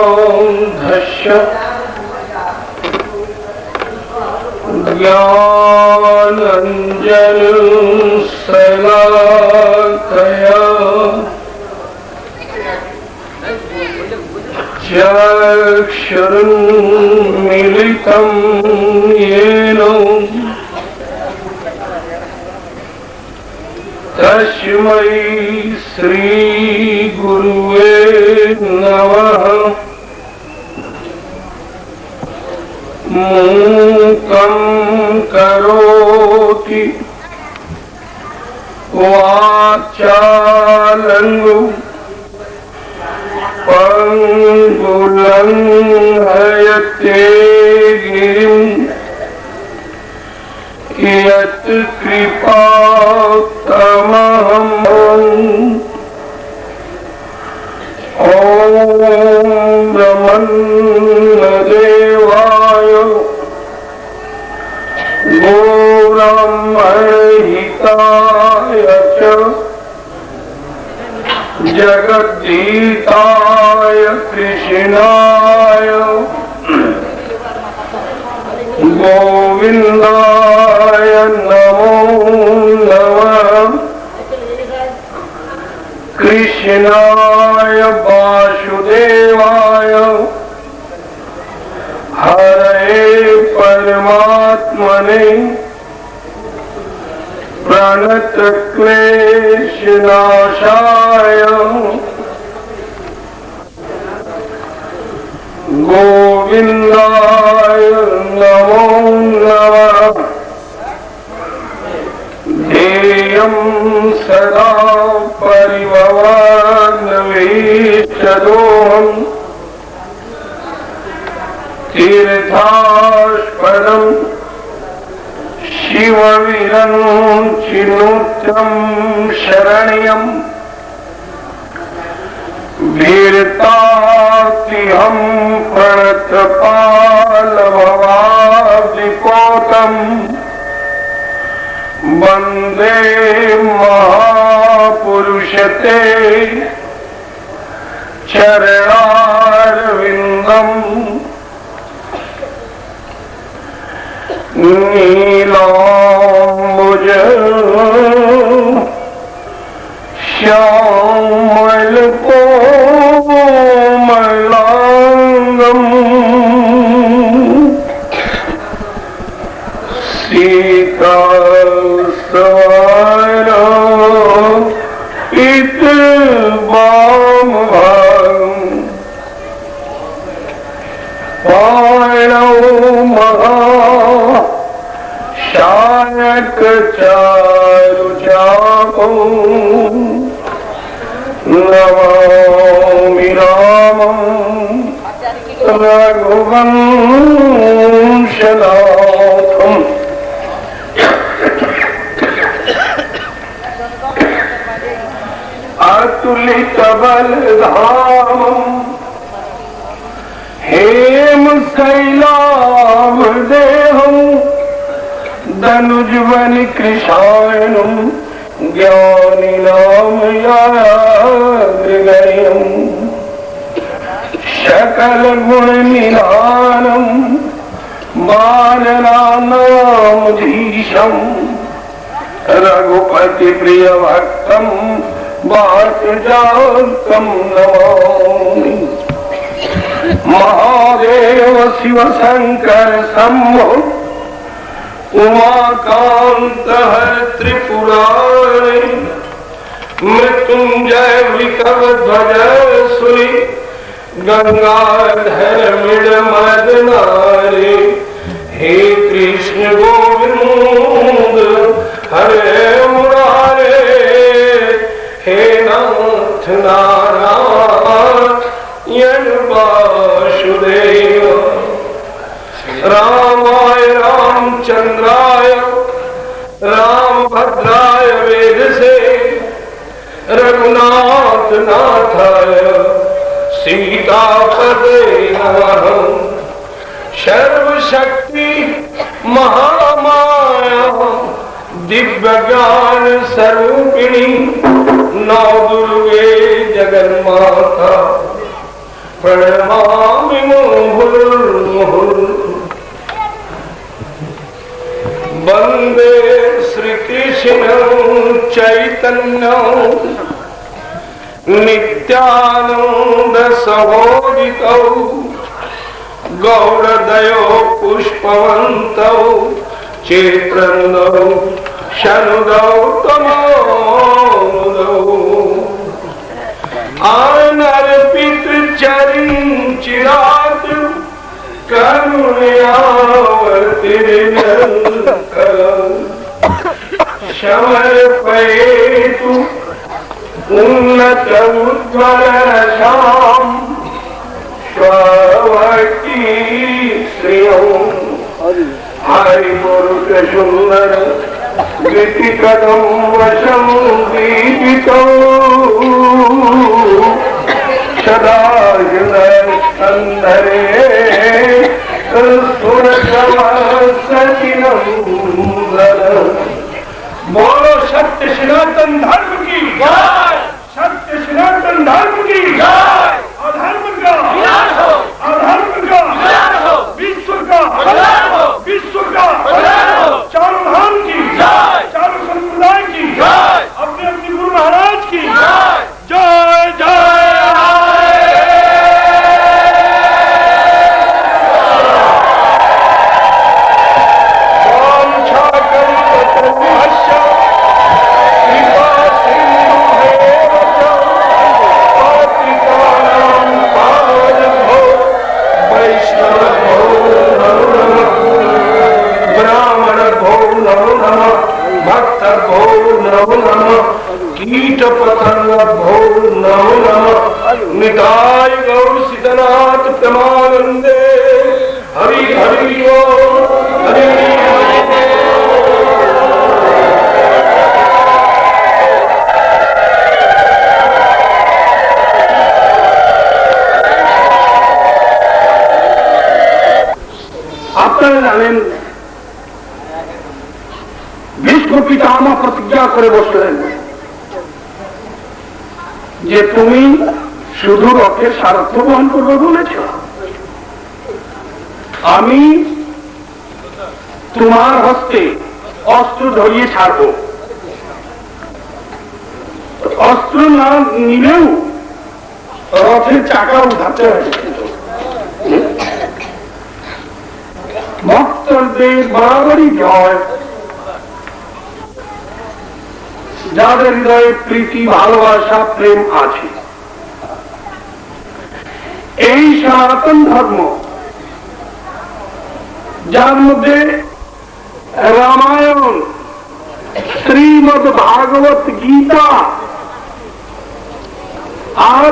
ज्ञानतिमिरान्धस्य ज्ञानाञ्जनशलाकया चक्षुरुन्मीलितं येन तस्मै श्री गुरुवे नमः। मूकं करोति वाचालं पंगुलंघयते गिरिं यत् कृपातमहं। ॐ ब्रह्मण्यदेवाय गोब्रह्महिताय च जगद्गीताय कृष्णाय गोविन्दाय नमो नमः। कृष्णाय वासुदेवाय हरे परमात्मने प्रणतक्लेशनाशाय गोविन्दाय नमो नमः। ध्येयं सदा परिभवान्विष्टदोहम् तीर्थास्पदम् शिवविरञ्चिनुत्यं शरण्यम् वीरतातिहं प्रणतपालभवाब्धिपोतम् वन्दे महापुरुषते चरणारविन्दम्। नीलाम्बुज श्यामलकोमलाङ्गम् सीतास्वरूपितवामभागम् पाणौ महाशायकचारुचापौ नमामि रामं रघुवंशनाथम्। अतुलितबलधामम् हेमशैलाभदेहम् धनुजवनकृशायनम् ज्ञानिनामयाग्रगण्यम् सकलगुणनिधानम् वानराणामधीशम् रघुपतिप्रियभक्तम् वासुदेवं नमामि। महादेव शिव शंकर शंभो उमाकांत हर त्रिपुरारी मृत्युंजय विकटध्वज सुरी गंगाधर मदनारी। हे कृष्ण गोविंद हरे मुरारे हे नाथ नारायण वासुदेव। रामाय रामचंद्राय रामभद्राय वेदसे रघुनाथ नाथाय सीतापदे नमः। सर्वशक्ति महामाया दिव्य ज्ञान स्वरूपिणी नौ दुर्गे जगन्माता प्रणमामि मुहुर्मुहुः वंदे श्री कृष्ण चैतन्य नित्यानंद सहोदितौ गौरदयो पुष्पवन्तौ चेत्रन्दौ शनुदौ तमोदौ आनर्पितृचरिञ्चिरात् करुणयावतीर्णकरौ समर्पयेतु उन्नतमुज्ज्वलरसाम् स्वभक्ति श्रियौ हरिपुरुष सुंदर गीतिकदं वशं दीपितौ सदा हृदयस्कन्धरे सुरसवसतिनन्दन। बोलो सत्य सनातन धर्म की जय, सत्य सनातन धर्म की जय। अधर्म का विनाश हो, अधर्म का विनाश हो, विश्व का कल्याण हो, विश्व का कल्याण हो। चारों धाम की जय, चारों संप्रदाय की जय, अपने अपने गुरु महाराज की जय, जय जय। कीट पतंग भो नमो नमः निताय गौर सीतनाथ प्रेमानंदे हरि हरि हरि। আপনারা জানেন ভীষ্ম পিতামহ প্রতিজ্ঞা করে বসলেন যে তুমি শুধু রথের সারথ্য বহন করবে বলেছ, আমি তোমার হস্তে অস্ত্র ধরিয়ে ছাড়ব। অস্ত্র না নিলেও রথের চাকা উঠাতে হবে। ভক্তদের বরাবরই জয়, যাদের হৃদয়ে প্রীতি ভালোবাসা প্রেম আছে। এই সনাতন ধর্ম যার মধ্যে রামায়ণ, শ্রীমদ ভাগবত গীতা আর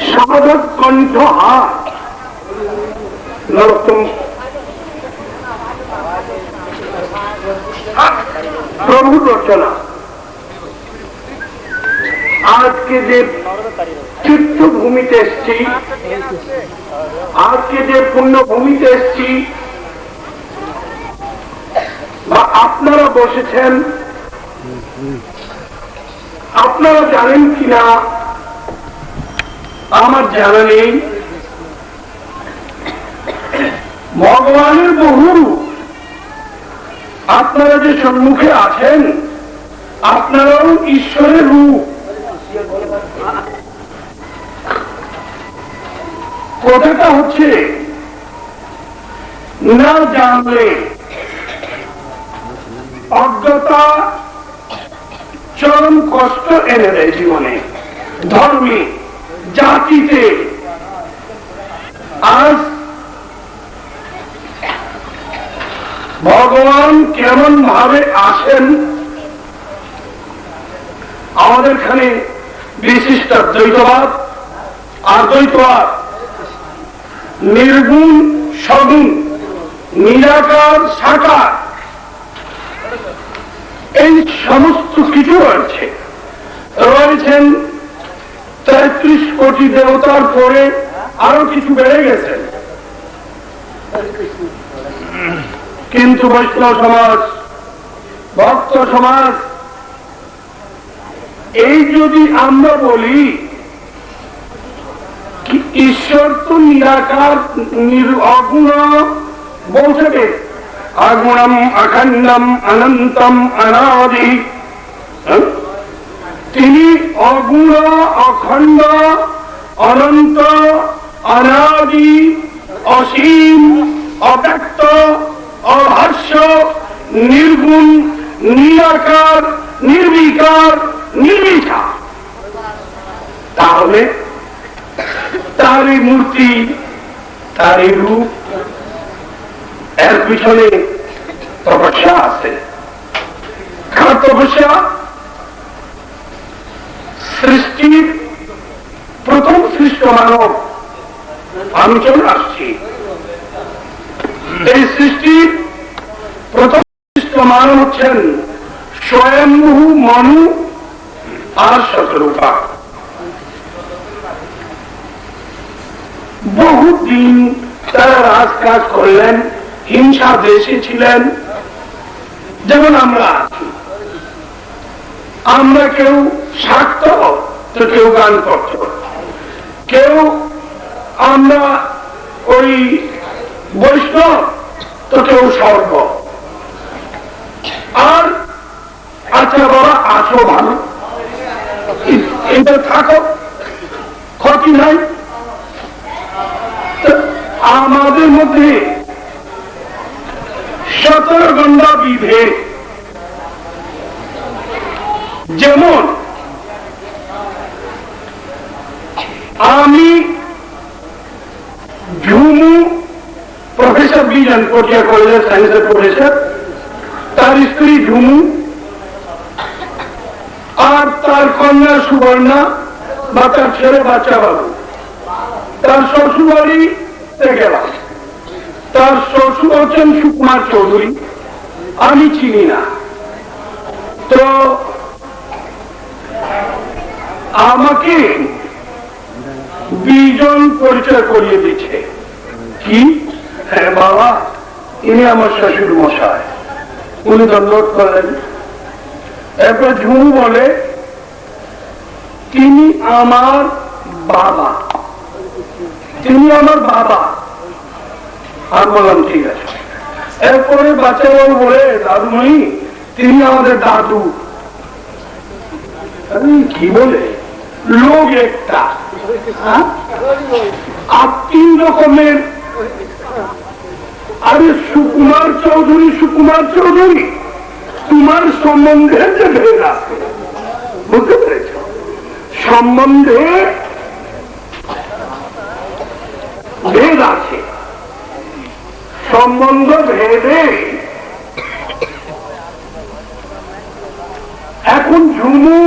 সাধক কণ্ঠহার নরোত্তম প্রভুর রচনা। আজকে যে তীর্থভূমিতে এসছি, আজকে যে পুণ্যভূমিতে এসছি বা আপনারা বসেছেন, আপনারা জানেন কিনা আমার জানা নেই, ভগবানের বহু রূপ। আপনারা যে সম্মুখে আছেন আপনারাও ঈশ্বরের রূপ। কথাটা হচ্ছে না জানলে অজ্ঞতা চরম কষ্ট এনে দেয় জীবনে, ধর্মে, জাতিতে। আজ ভগবান কেমন ভাবে আসেন আমাদের এখানে বিশিষ্ট দ্বৈতবাদ আর দ্বৈতবাদ, নির্গুণ সগুণ, নিরাকার সাকার, এই সমস্ত কিছু রয়েছে। রয়েছেন 33 কোটি দেবতার পরে আরো কিছু বেড়ে গেছেন। কিন্তু বৈষ্ণব সমাজ, ভক্ত সমাজ, এই যদি আমরা বলি ঈশ্বর তো নিরাকার, অগুণ বলছে, আগুণম অখণ্ডম অনন্তম অনাদি, তিনি অগুণ, অখণ্ড, অনন্ত, অনাদি, অসীম, অব্যক্ত, অভাষ্য, নির্গুণ, নিরাকার, নির্বিকার, নির্বিকার। তাহলে তারই মূর্তি, তারই রূপ, এর পিছনে তপস্যা আছে। কার তপস্যা? সৃষ্টির প্রথম সৃষ্ট মানব। আমি চলে আসছি। এই সৃষ্টির প্রথম সৃষ্ট মানব হচ্ছেন স্বয়ম্ভু মনু আর শতরূপা। বহুদিন তারা রাজকাজ করলেন, হিংসা দেশে ছিলেন। যেমন আমরা কেউ শাক্ত তো কেউ গান করত, কেউ আমরা ওই বৈষ্ণব তো কেউ স্বর্গ। আর আচ্ছা বাবা, আছো ভালো, এটা থাকো, ক্ষতি নাই। আমাদের মধ্যে 17 গণ্ডা বিভেদ। যেমন আমি ঝুমু প্রফেসর বিজন পটিয়া কলেজের সায়েন্সের প্রফেসর, তার স্ত্রী ঝুমু, আর তার কন্যা সুবর্ণা বা তার ছেলে বাচ্চা বাবু। তার শ্বশুর বাড়িতে গেলাম, তার শ্বশুর হচ্ছেন সুকুমার চৌধুরী, আমি চিনি না। তো আমাকে বিজন পরিচয় করিয়ে দিচ্ছে। কি? হ্যাঁ বাবা, ইনি আমার শ্বশুর মশাই। উনি দণ্ডবোধ করলেন। এরপর ঝুমু বলে, তিনি আমার বাবা, তিনি আমার বাবা। আর বললাম ঠিক আছে। এরপরে বাচ্চাবাবু বলে, দাদুমণি তিনি আমাদের দাদু। কি বলে? লোক একটা আর 3 রকমের। আরে সুকুমার চৌধুরী, সুকুমার চৌধুরী, তোমার সম্বন্ধে যে ভেদ আছে, বুঝতে পেরেছ? সম্বন্ধে ভেদ আছে। সম্বন্ধ ভেদে এখন ঝুমু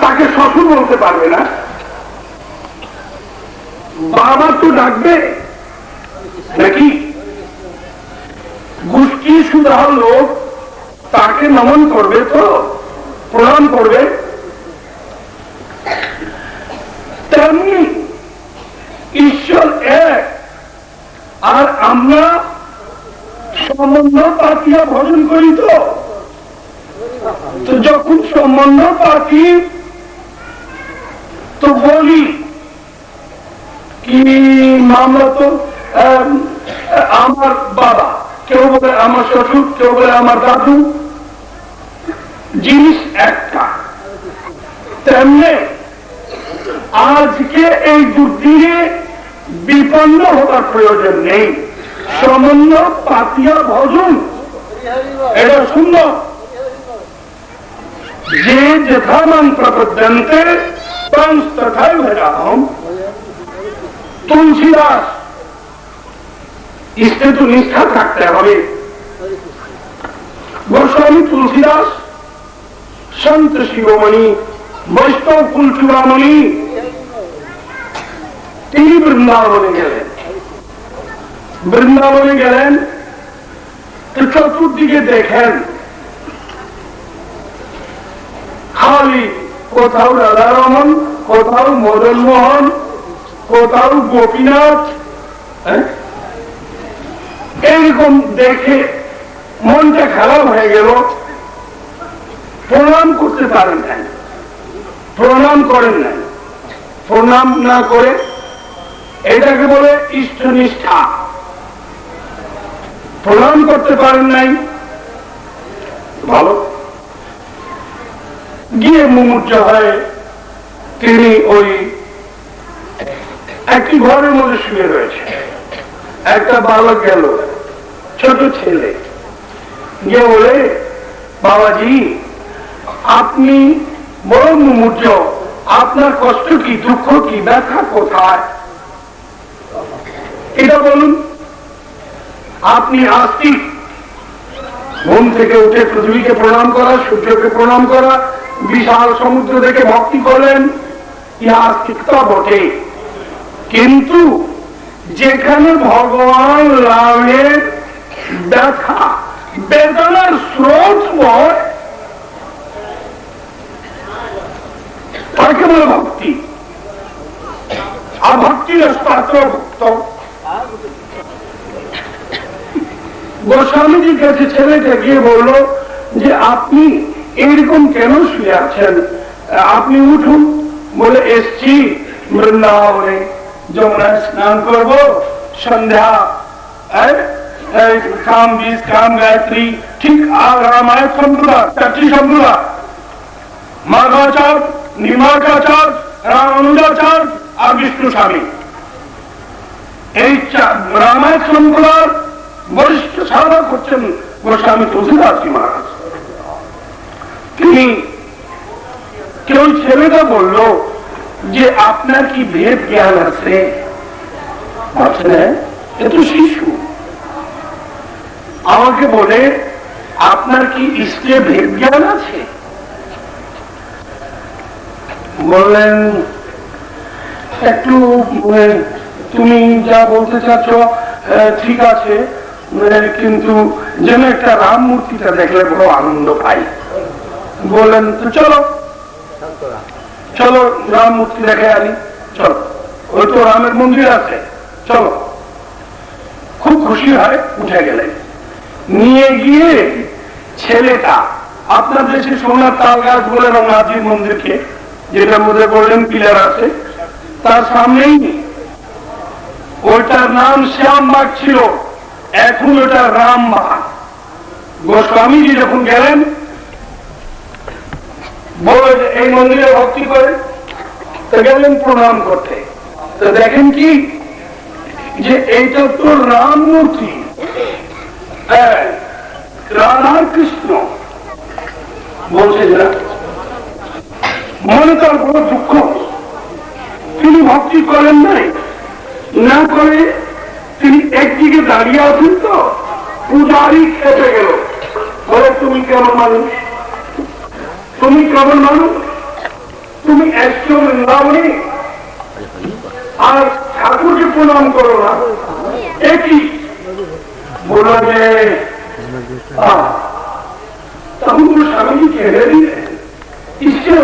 তাকে শ্বশুর বলতে পারবে না, বাবা তো ডাকবে নাকি? গোষ্ঠী সুধার লোক তাকে নমন করবে, তো প্রণাম করবে। তেমনি ঈশ্বর এক, আর আমরা সম্বন্ধ পাতিয়া ভজন করি। তো যখন সম্বন্ধ পাতি তো বলি কি আমরা তো আমার বাবা, কেউ বলে আমার শ্বশুর, কেউ বলে আমার দাদু, জিনিস একটা। তেমনি আজকে এই দুদিনে বিপন্ন হবার প্রয়োজন নেই। সম্বন্ধ পাতিয়া ভজন এটা সুন্দর। যে যথামান প্রপদ্যন্তে তথায় ভজাহম। তুলসীদাস, इससे तो निष्ठा থাকতে হবে। গোস্বামী তুলসীদাস, সন্ত শিবমণি, বৈষ্ণব কুলচূড়ামণি, তিনি বৃন্দাবনে গেলেন। বৃন্দাবনে গেলেন তো চতুর্দিকে দেখেন খালি কোথাও রাধারমন, কোথাও মদন মোহন, কোথাও গোপীনাথ। এইরকম দেখে মনটা খারাপ হয়ে গেল, প্রণাম করতে পারেন নাই, প্রণাম করেন নাই। প্রণাম না করে এটাকে বলে ইষ্টনিষ্ঠা। প্রণাম করতে পারেন নাই, ভালো। গিয়ে মুমূর্ষ হয়ে তিনি ওই একটি ঘরের মধ্যে শুয়ে রয়েছে। একটা বালক গেল, ছোট ছেলে, গিয়ে বলে, বাবাজি আপনি বড় মুমূর্ষ, আপনার কষ্ট কি, দুঃখ কি, ব্যথা কোথায় এটা বলুন। আপনি আস্তিক, ঘুম থেকে উঠে পৃথিবীকে প্রণাম করা, সূর্যকে প্রণাম করা, বিশাল সমুদ্র দেখে ভক্তি করলেন, ইহা আস্তিকতা বটে। কিন্তু যেখানে ভগবান রামের ব্যথা বেদনার স্রোত বয় তাকে বলে ভক্তি। আর ভক্তি পাত্র ভক্ত। গোস্বামীজির কাছে ছেলেটা গিয়ে বলল যে আপনি এইরকম কেন শুয়ে আছেন, আপনি উঠুন। বলে এসছি বৃন্দাবনে, যমুনায় স্নান করব, সন্ধ্যা কাম বীজ কাম গায়ত্রী, ঠিক আর রামায়ণ সম্প্রদায়, চারটি সম্প্রদায়, মাধবাচার, নির্মাকাচার, রামানুজাচার আর বিষ্ণু স্বামী, এই রামায়ণ সম্প্রদায়ের বরিষ্ঠ সাধক হচ্ছেন গোস্বামী তুলসীদাসজি মহারাজ। তিনি কেউ ছেলেটা বলল যে আপনার কি ভেদ জ্ঞান আছে? এত শিশু আমাকে বলে আপনার কি ইষ্টে ভেদ জ্ঞান আছে? বললেন একটু তুমি যা বলতে চাচ্ছ ঠিক আছে, কিন্তু যেন একটা রাম মূর্তিটা দেখলে বড় আনন্দ পাই। বললেন তো চলো চলো রাম মূর্তি দেখে আনি, চলো, ওই তো রামের মন্দির আছে, চলো। খুব খুশি হয়, উঠে গেলেন। নিয়ে গিয়ে ছেলেটা, আপনার দেশে সোনার তাল গাছ বলে রঘুনাথজির মন্দিরকে, যেটার মধ্যে বললেন পিলার আছে, তার সামনেই ওইটার নাম শ্যামবাগ ছিল, এখন ওটা রামবাগ। গোস্বামীজি যখন গেলেন বলে এই মন্দিরে ভক্তি করে, তো গেলেন প্রণাম করতে। তো দেখেন কি যে এইটা তো রাম মূর্তি, রাধা কৃষ্ণ বলছে না। মনে তার বড় দুঃখ, তিনি ভক্তি করেন নাই, না করে তিনি একদিকে দাঁড়িয়ে আছেন। তো পূজারি খেপে গেল, বলে তুমি কেমন মানুষ, তুমি কেমন মানুষ, তুমি একশো বৃন্দাবনে আর ঠাকুরকে প্রণাম করো না, একই বলল যে তখন তো স্বামীজি ছেড়ে দিলেন। ঈশ্বর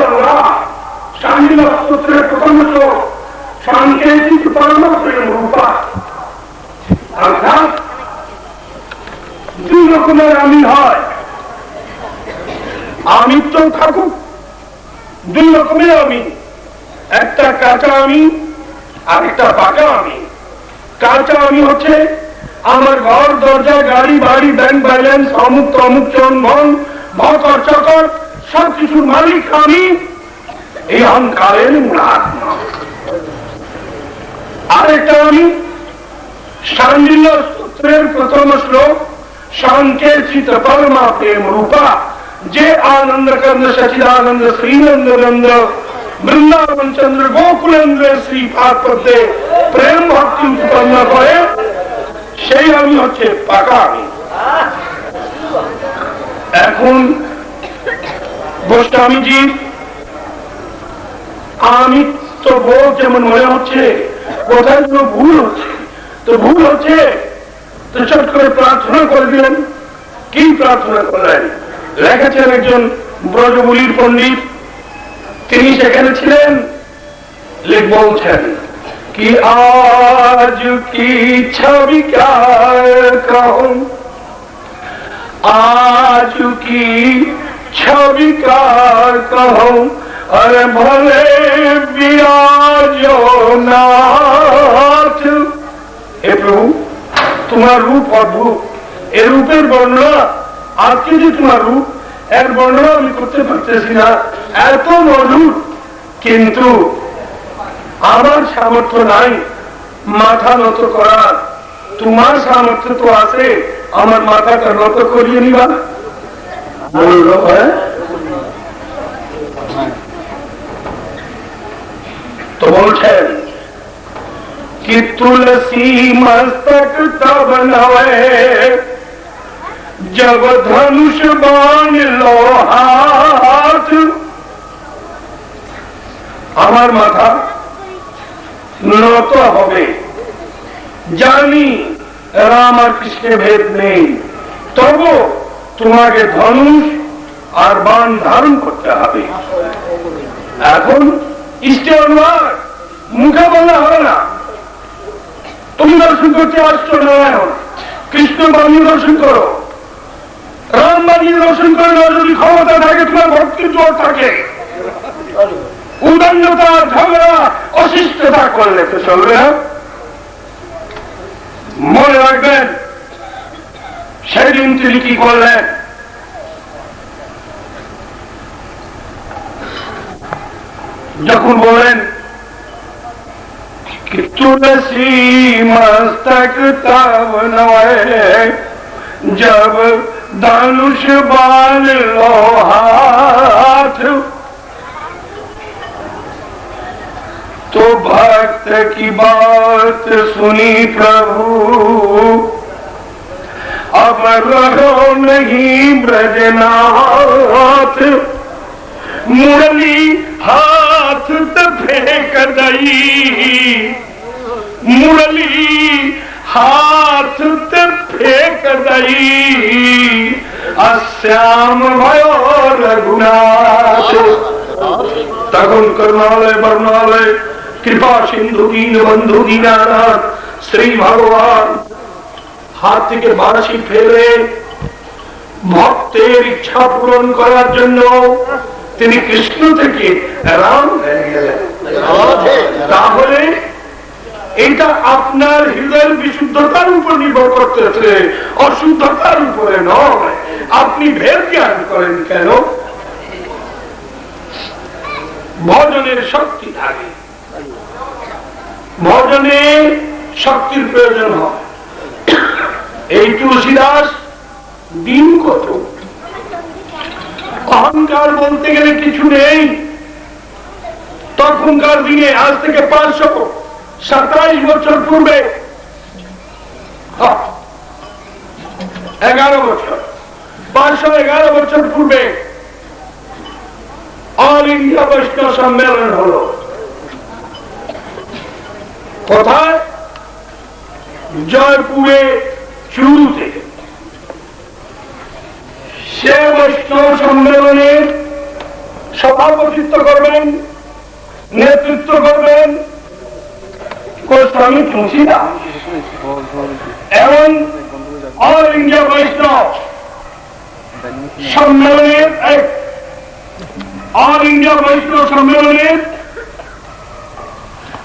স্বামীর স্তোত্রের প্রথম শ্লোক, সাংকেতিক পরমাত্মের রূপা, অর্থাৎ দুই রকমের আমি হয়, আমিত্ব থাকুক, দুই রকমের আমি, একটা কাঁচা আমি আর একটা পাকা আমি। কাঁচা আমি হচ্ছে আমার ঘর দরজা গাড়ি বাড়ি ব্যাংক ব্যালেন্স অমুক তমুক চন্দন ভকর চকর সবকিছুর মালিক আমি, এই অহংকারের মূলাত্মা। আরেকটা আমি শান্ডিল্য সূত্রের প্রথম শ্লোক, সাংকেতিক পরমা প্রেম রূপা, যে আনন্দ কন্দ সচিদানন্দ শ্রীনন্দ বৃন্দাবন চন্দ্র গোকুলেন্দ্রের শ্রীপাদ পদ্মে প্রেম ভক্তি উৎপন্ন করে, সেই আমি হচ্ছে পাকা আমি। এখন গোস্বামীজি আমি তো বোধ যেমন মনে হচ্ছে কোথায় কোনো ভুল হচ্ছে, তো ভুল হচ্ছে তো চট করে প্রার্থনা করে দিলেন। কি প্রার্থনা করলেন? লেখেছেন একজন ব্রজবুলির পণ্ডিত, তিনি সেখানে ছিলেন, বলছেন कि आज की छवि क्या कहूं, आज की छवि क्या कहूं, अरे भले विराजो नाथ। हे प्रभु, तुम्हार रूप अद्भुत, ए रूपेर बर्णना আজকে যে তোমার রূপ এর বর্ণনা আমি করতে পারতেছি না, এত মধুর, কিন্তু আমার সামর্থ্য নাই মাথা নত করার। তোমার সামর্থ্য তো আছে, আমার মাথাটা নত করিয়ে নিবা। বলল তো বলছেন कि तुलसी मस्तक तब नवे जब धनुष बाण लो हाथ। আমার মাথা নত হবে, জানি রাম আর কৃষ্ণের ভেদ নেই, তবু তোমাকে ধনুষ আর বাণ ধারণ করতে হবে। এখন ইষ্টে অনুমান মুখে বললে হবে না। তুমি দর্শন করতে আসছো নারায়ণ, কৃষ্ণ বাণী দর্শন করো, রাম বাণী দর্শন করে না। যদি ক্ষমতা থাকে, তোমার ভক্তির জোর থাকে, উদান্যতা ঝগড়া অশিষ্টতা করলে তো চলবে না। মনে রাখবেন সেদিন তিনি কি করলেন। যখন বলেন कि तुलसी मस्तक तब नवे जब धनुष बाण लो हाथ, तो भक्त की बात सुनी प्रभु अब रहो नहीं ब्रजनाथ। मुरली हाथ फेंक दई, मुरली हाथ फेंक दई, अश्याम भयो रघुनाथ। तখন করুণালয় বর্ণালয় কৃপা সিন্ধু দীন বন্ধু দীনানাথ শ্রী ভগবান হাত থেকে বাঁশি ফেলে ভক্তের ইচ্ছা পূরণ করার জন্য তিনি কৃষ্ণ থেকে রাম হয়ে গেলেন। তাহলে এটা আপনার হৃদয়ের বিশুদ্ধতার উপর নির্ভর করতেছে, অশুদ্ধতার উপরে নয়। আপনি ভেদ জ্ঞান করেন কেন? ভজনের শক্তি থাকে, ভজনে শক্তির প্রয়োজন হয়। এই তুলসীদাস দিন কত, অহংকার বলতে গেলে কিছু নেই। তখনকার দিনে আজ থেকে 527 বছর পূর্বে, 11 বছর, 511 বছর পূর্বে অল ইন্ডিয়া বৈষ্ণব সম্মেলন হলো। কোথায়? জয়পুরে, চুরুতে। সে বৈষ্ণব সম্মেলনের সভাপতিত্ব করবেন, নেতৃত্ব করবেন গোস্বামী তুলসীদাস। এবং অল ইন্ডিয়া বৈষ্ণব সম্মেলনের অল ইন্ডিয়া বৈষ্ণব সম্মেলনের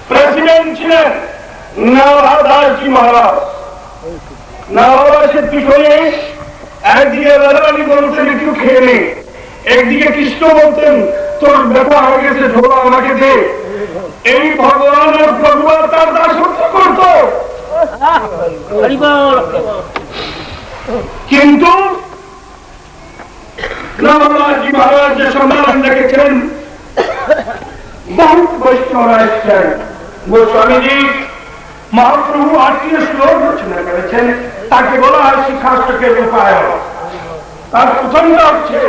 প্রেসিডেন্ট ছিলেন নারাদাসজি মহারাজ। নারাদাসের পিছনে একদিকে রাধারানী বলতেন একটু খেয়ে নে, একদিকে কৃষ্ণ বলতেন তোর ব্যথা হয়ে গেছে, ঝোলা আমাকে দে। এই ভগবানের প্রভুরা তার দাসত্ব করত। কিন্তু নারাদাসজি মহারাজ যে সম্মেলন দেখেছেন, বহুত বৈষ্ণবরা এসেছেন। গোস্বামীজি মহাপ্রভু 8টি শ্লোক রচনা করেছেন, তাকে বলা হয় শিক্ষাষ্টকের উপায়। তার প্রথমটা হচ্ছে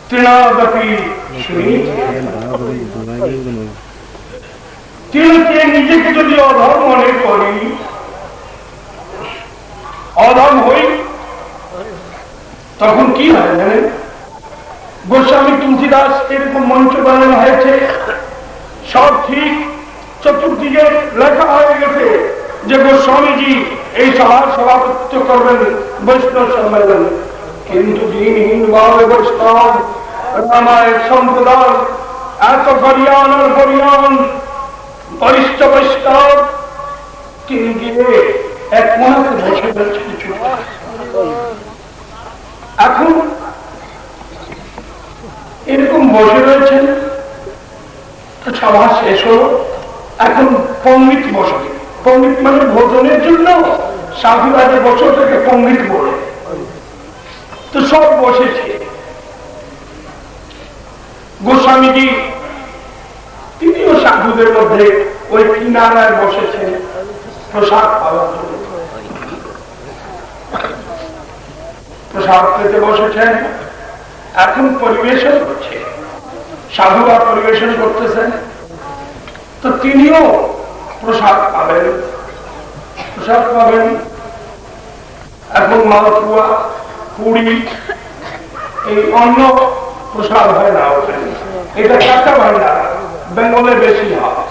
তৃণাদপি তিলকে নিজেকে যদি অধম মনে করি, অধম হই, তখন কি হয় জানেন? গোস্বামী তুলসীদাস এরকম মঞ্চ বানানো হয়েছে, সব ঠিক, চতুর্দিকে যে গোস্বামীজি এই সভার সভাপতিত্ব করবেন বৈষ্ণব সম্মেলন, কিন্তু দিনহীন ভাবে বৈষ্ণব রামায়ণ সম্প্রদায় এত বরিয়ান আর বরিয়ান বরিষ্ঠ বৈষ্ণব তিনি গিয়ে এক মনে বসে যাচ্ছেন। এখন এরকম বসে রয়েছেন, তো সভা শেষ হলো, এখন পণ্ডিত বসবে। পণ্ডিত মানে ভোজনের জন্য সাধুরাজের বছর থেকে পণ্ডিত বলে, তো সব বসেছে। গোস্বামীজি তিনিও সাধুদের মধ্যে ওই কিনারায় বসেছেন প্রসাদ পাওয়ার জন্য। প্রসাদ পেতে বসেছেন, এখন পরিবেশন করছে, সাধুরা পরিবেশন করতেছেন, তো তিনিও প্রসাদ পাবেন। প্রসাদ পাবেন, এখন মালপুয়া পুরি এই অন্য প্রসাদ হয় না, এটা কাঁচা ভান্ডারা বেঙ্গলে বেশি হয়,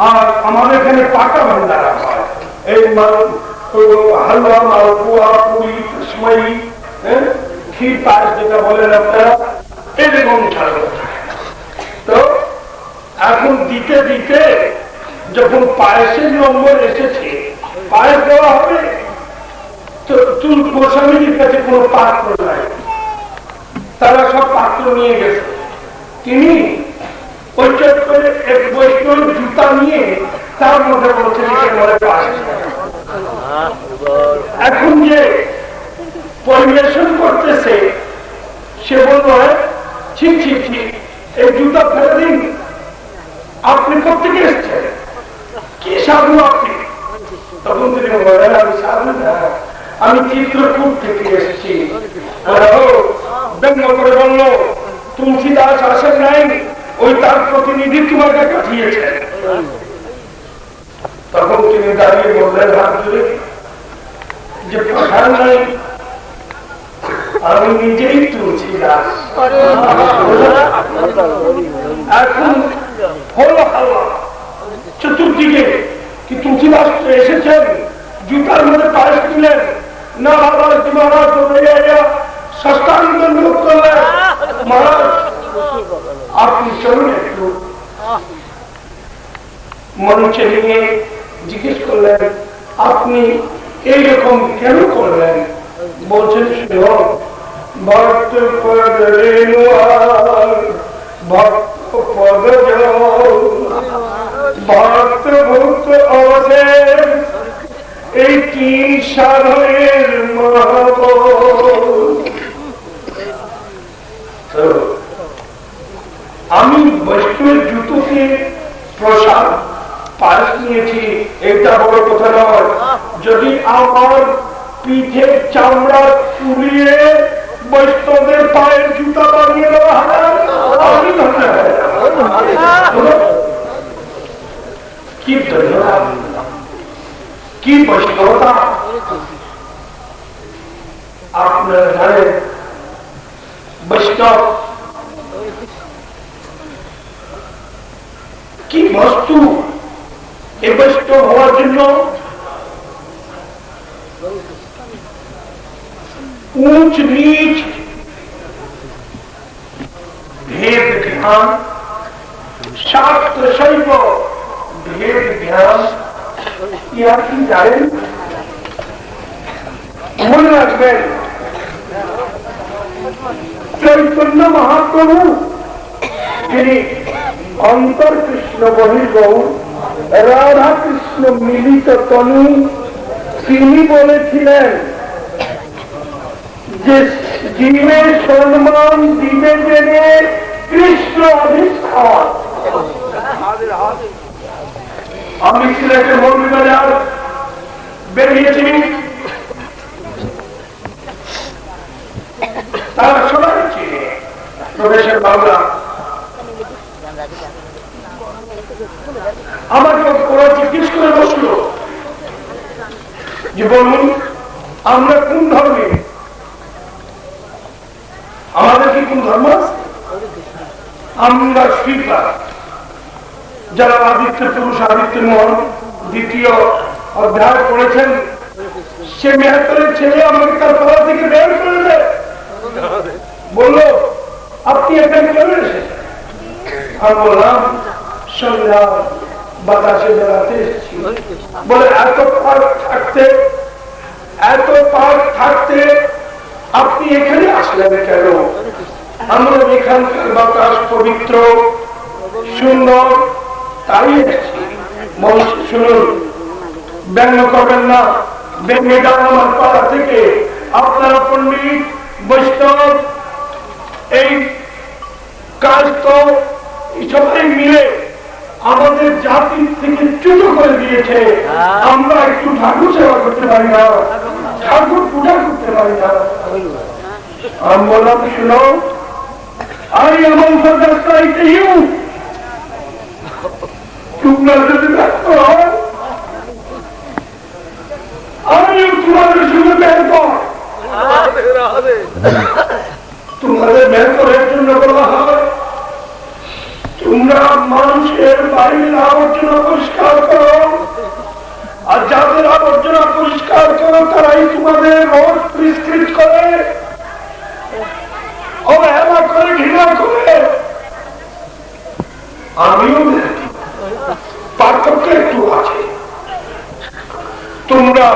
আর আমাদের এখানে পাকা ভান্ডারা হয়। এই হালুয়া মালপুয়া পুরি কসমই ক্ষীর পায়েস যেটা বলেন আপনারা, এরকম ছাড়ো। তো এখন দিতে দিতে যখন পায়েসের নম্বর এসেছে, পায়েস দেওয়া হবে, তো তুল গোস্বামীজির কাছে কোনো পাত্র নাই, তারা সব পাত্র নিয়ে গেছে। তিনি ওইটা করে এক বৈষ্ণব জুতা নিয়ে তার মধ্যে বলছে এখন যে পরিবেশন করতেছে সে বলল ছি ছি ছি, এই জুতা ফেলে দিন, আপনি কোথেকে এসছেন, কি সাধু আপনি? তখন তিনি বলেন আমি সাধু না, আমি চিত্রকূট থেকে এসেছি। ব্যঙ্গ করে বলল তুলসীদাস আসেন নাই, ওই তার প্রতিনিধি তোমাকে পাঠিয়েছেন। তখন তিনি দাঁড়িয়ে বললেন হাত ধরে যে পাঠান নাই, আমি নিজেই তুলসীদাস। এখন হলো হাল্লা চতুর্দিকে, কি তুলসীদাস এসেছেন, জুতার মধ্যে পায়েস দিলেন না, মহারাজ মহারাজ ষষ্ঠাঙ্গ করলেন, মহারাজ আপনি চলুন একটু। মঞ্চে নিয়ে জিজ্ঞেস করলেন আপনি এইরকম কেন করলেন? বলছেন শুনো, ভক্ত পদ ভক্ত পদ ভক্ত ভক্ত অবশেষ এই তিন সাধনের আমি বৈষ্ণবের জুতোকে প্রসাদ পায়েস নিয়েছি, এটা বড় কথা নয়। যদি আমার পিঠে চামড়া চুলিয়ে বৈষ্ণবের পায়ের জুতা বানিয়ে দেওয়া হয়, আমি কি ধন্যবাদ, কি বৈষ্ণবতা। আপনারা জানেন বৈষ্ণব কি বস্তু? এই বৈষ্ণব হওয়ার জন্য উঁচ নীচ ভেদ ধ্যান, শাস্ত্র শৈব ভেদ ধ্যান, ইয়া কি জানেন? মনে রাখবেন চৈতন্য মহাপ্রভু তিনি অন্তর কৃষ্ণ বহির্গৌর, রাধা কৃষ্ণ মিলিত তনু, তিনি বলেছিলেন যে জীবের সম্মান দিবে জেনে কৃষ্ণ অধিষ্ঠান। আমি সিলেটের মৌলভীবাজার বেরিয়েছি, তারা সবাই চিনে প্রবেশের বাংলা। আমাকে ওরা জিজ্ঞেস করে বসলো যে বলুন আমরা কোন ধর্মে, আমাদের কি কোন ধর্ম আছে? আমরা শিল্পা, যারা আদিত্য পুরুষ আদিত্য মোহন দ্বিতীয় অধ্যায় পড়েছেন, সে মেহতরের ছেলে আমাকে কারবালা থেকে বের করে দেয়, বললো আপনি এখানে কেন এসেছেন? আমি বললাম সন্ধ্যা বাতাসে বেড়াতে এসেছি। বলে এত পার্ক থাকতে আপনি এখানে আসলেন কেন? আমরা এখানকার বাতাস পবিত্র সুন্দর, তাই এসেছি। শুনুন, ব্যঙ্গ করবেন না, ব্যঙ্গে যান আমার পাড়া থেকে। আপনারা পণ্ডিত বৈষ্ণব এই কাজ তো সবাই মিলে আমাদের জাতির থেকে চ্যুত করে দিয়েছে। আমরা একটু ঠাকুর সেবা করতে পারি না, ঠাকুর পূজা করতে পারি না। আমি বললাম শুনো, I am also just like you. তোমরা যদি ব্যস্ত হও, আমিও তোমাদের সঙ্গে ব্যস্ত। তোমাদের ব্যস্তরের জন্য বলা হয় তোমরা মানুষের বাইরের আবর্জনা পরিষ্কার করো, আর যাদের আবর্জনা পরিষ্কার করো তারাই তোমাদের রোজ পরিষ্কৃত করে, অবহেলা করে, ঘৃণা করে। আমিও পার্থক্য একটু আছে। তোমরা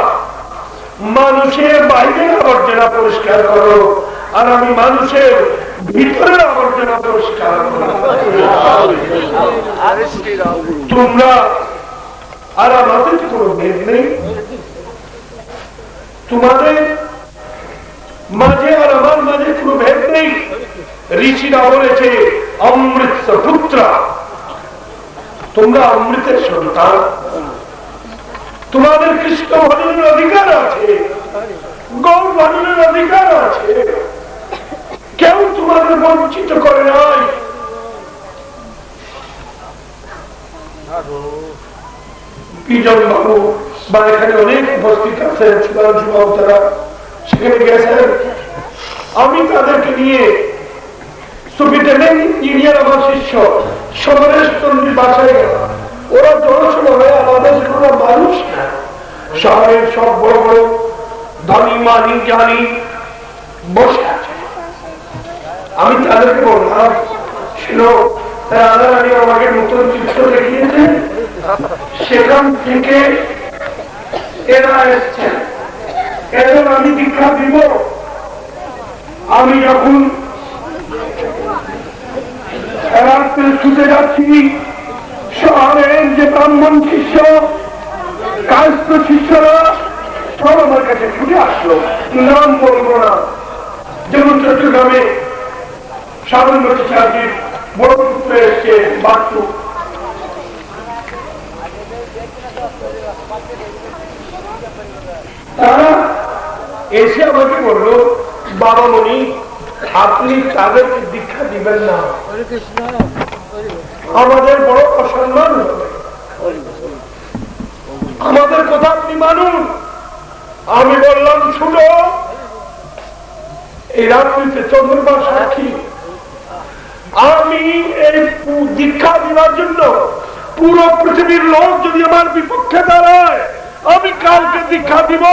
মানুষের বাইরের আবর্জনা পরিষ্কার করো, আর আমি মানুষের ভিতরের আবর্জনা পরিষ্কার করো। তোমরা আর আমাদের কোনো ভেদ নেই, তোমাদের মাঝে আর আমার মাঝে কোনো ভেদ নেই। ঋষিরা বলেছে অমৃত পুত্র, তোমরা অমৃতের সন্তান, তোমাদের কৃষ্ণ ভজনের অধিকার আছে, গৌর ভজনের অধিকার আছে, কেউ তোমাদের বঞ্চিত করে নাই। বিজন বাবু বা এখানে অনেক উপস্থিত আছে, তারা সেখানে গেছেন। আমি তাদেরকে নিয়ে সুবিটেলেন ইন্ডিয়ার আমার শিষ্য সমরেশ চন্দ্রীর বাসায় গেলাম। ওরা জনসভা হয়ে আমাদের কোনো মানুষ না, শহরের সব বড় বড় ধনী মানি জানি বসে আছে। আমি তাদেরকে বললাম শুনো, রাধারানী আমাকে নতুন চিত্র দেখিয়েছে, সেখান থেকে এরা এসছেন, এদের আমি দীক্ষা দিব। আমি যখন রাত্রে ছুটে যাচ্ছি, শহরের যে ব্রাহ্মণ শিষ্য কায়স্থ শিষ্যরা সব আমার কাছে ছুটে আসলো। নাম বলবো না, যেমন চট্টগ্রামে সাধারণ চাকরির বড় পুত্র এসছে বাচ্চু, তারা এসে আমাকে বললো বাবা মনি আপনি তাদেরকে দীক্ষা দিবেন না, আমাদের বড় অসম্মান হবে, আমাদের কথা আপনি মানুন। আমি বললাম শুনো, এই রাত্রিতে চন্দ্রমা সাক্ষী, আমি এই দীক্ষা দেওয়ার জন্য পুরো পৃথিবীর লোক যদি আমার বিপক্ষে দাঁড়ায়, আমি কালকে দীক্ষা দিব,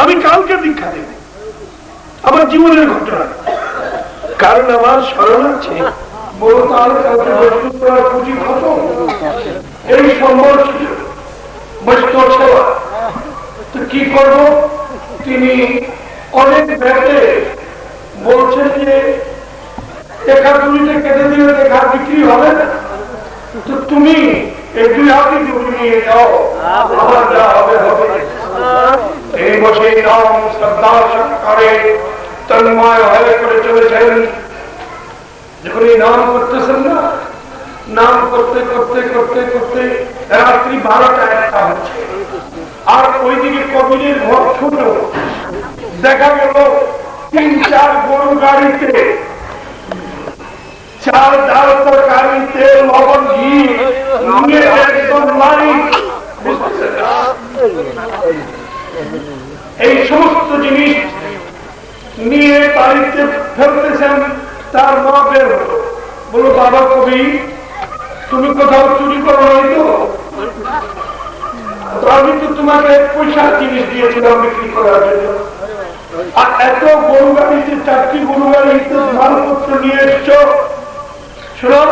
আমি কালকে দীক্ষা দিব, আমার জীবনের ঘটনা। কারণ আমার স্মরণ আছে এই সম্ভব বৈষ্ণব সেবা। তো কি করব, তিনি অনেক ব্যাটে বলছেন যে দেখা দুইটা কেটে দিলে দেখা বিক্রি হবে না, তো তুমি এই দুই হাতে তুমি নিয়ে যাও, আমার যা হবে হবে। এই বসে নাম শ্রদ্ধা সহকারে তন্ময় হয়ে করে চলেছেন। যখন এই নাম করতেছেন না, নাম করতে করতে করতে করতে রাত্রি 12টা 1টা হচ্ছে, আর ওইদিকে কবিরের ঘর ছোট, দেখা গেল 3-4 বড় গাড়িতে চাল ডাল তরকারি তেল লবণ ঘি নিয়ে একদম লাইন, এই সমস্ত জিনিস নিয়ে বাড়িতে ফেলতেছেন। তার মা বের হলো, বলো বাবা কবি তুমি কোথাও চুরি করো নাই তো? আমি তো তোমাকে পয়সার জিনিস দিয়েছিলাম বিক্রি করার জন্য। আর এত গরু গাড়িতে 4টি গরু গাড়িতে মালপত্র নিয়ে এসছো, শোনো,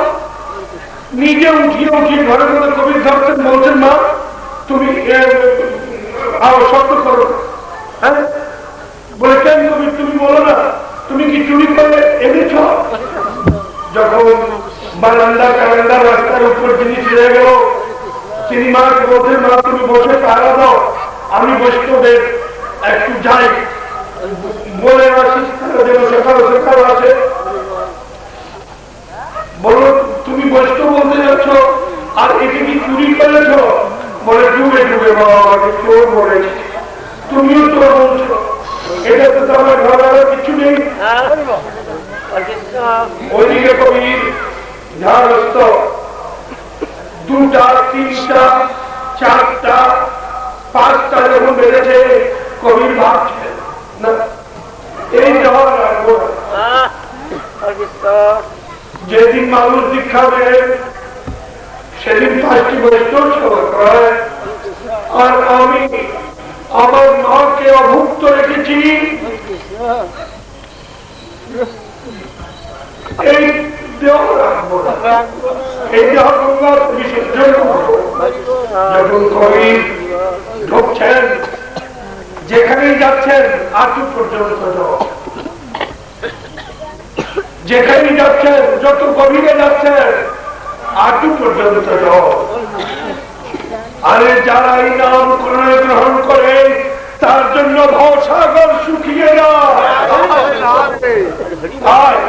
নিজে উঠিয়ে উঠিয়ে ঘরের মধ্যে কবির ধরছেন, বলছেন মা তুমি শব্দ করো। হ্যাঁ বলে কেন কবির তুমি বলো না, তুমি কি চুরি করে এনেছ? যখন বারান্দা কারান্দা রাস্তার উপর জিনিস রয়ে গেল, তিনি মাকে বলছেন মা তুমি বসে পাহারা দাও, আমি বৈষ্ণবের একটু যাই বলে আসি, যেন শেখানো শেখানো আছে। বলো তুমি বৈষ্ণব বলতে যাচ্ছ আর এটি কি চুরি করেছ? বলে ডুবে ডুবে বাবা আমাকে চোর বলেছি। তুমিও চোর বলছো, এটা তো আমার ঘর কিছু নেই। ওইদিকে কবির ঝাড়স্ত 2টা 3টা 4টা 5টা যখন বেড়েছে, কবির ভাবছে না এই যাওয়ার রাখবো না। যেদিন মানুষ দীক্ষা দেয় সেদিন 5টি বৈষ্ণব সভা করায়, আর আমি আমার মাকে অভুক্ত রেখেছি। এই দেহ রাখবো না, এই দেহ গঙ্গা বিসর্জন করবো। যখন কবির ঢুকছেন, যেখানেই যাচ্ছেন আটু পর্যন্ত যাও, যেখানেই যাচ্ছেন, যত গভীরে যাচ্ছেন আটু পর্যন্ত যাও। আরে যারা এই নাম গ্রহণ করে তার জন্য ভবসাগর শুকিয়ে যায়।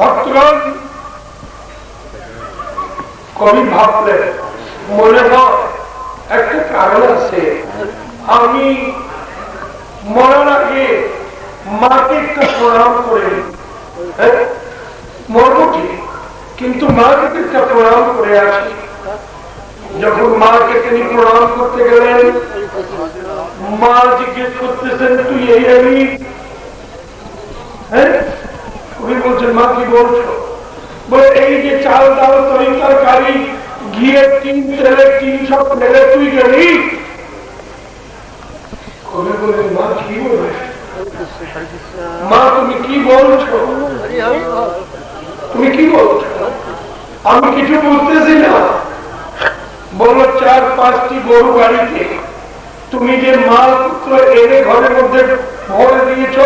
ভক্তগণ, কবি ভাবলেন মনে হয় একটা কারণ আছে, আমি মরার আগে মাকে একটা প্রণাম করে মরব ঠিক, কিন্তু মাকে একটা প্রণাম করে আসি। যখন মাকে তিনি প্রণাম করতে গেলেন, মা জিজ্ঞেস করতেছেন তুই এই আমি? হ্যাঁ, কবি বলছেন মা কি বলছো? বলে এই যে চাল ডাল তরি তরকারি ঘিয়ের 3 তেলের 3 সব মেলে তুই গেলি। কবি বললেন মা কি বলে? মা তুমি কি বলছো? তুমি কি বলছো? আমি কিছু বুঝতেছি না। বললো 4-5টি গরু গাড়িতে তুমি যে মালপত্র এনে ঘরের মধ্যে ভরে দিয়েছ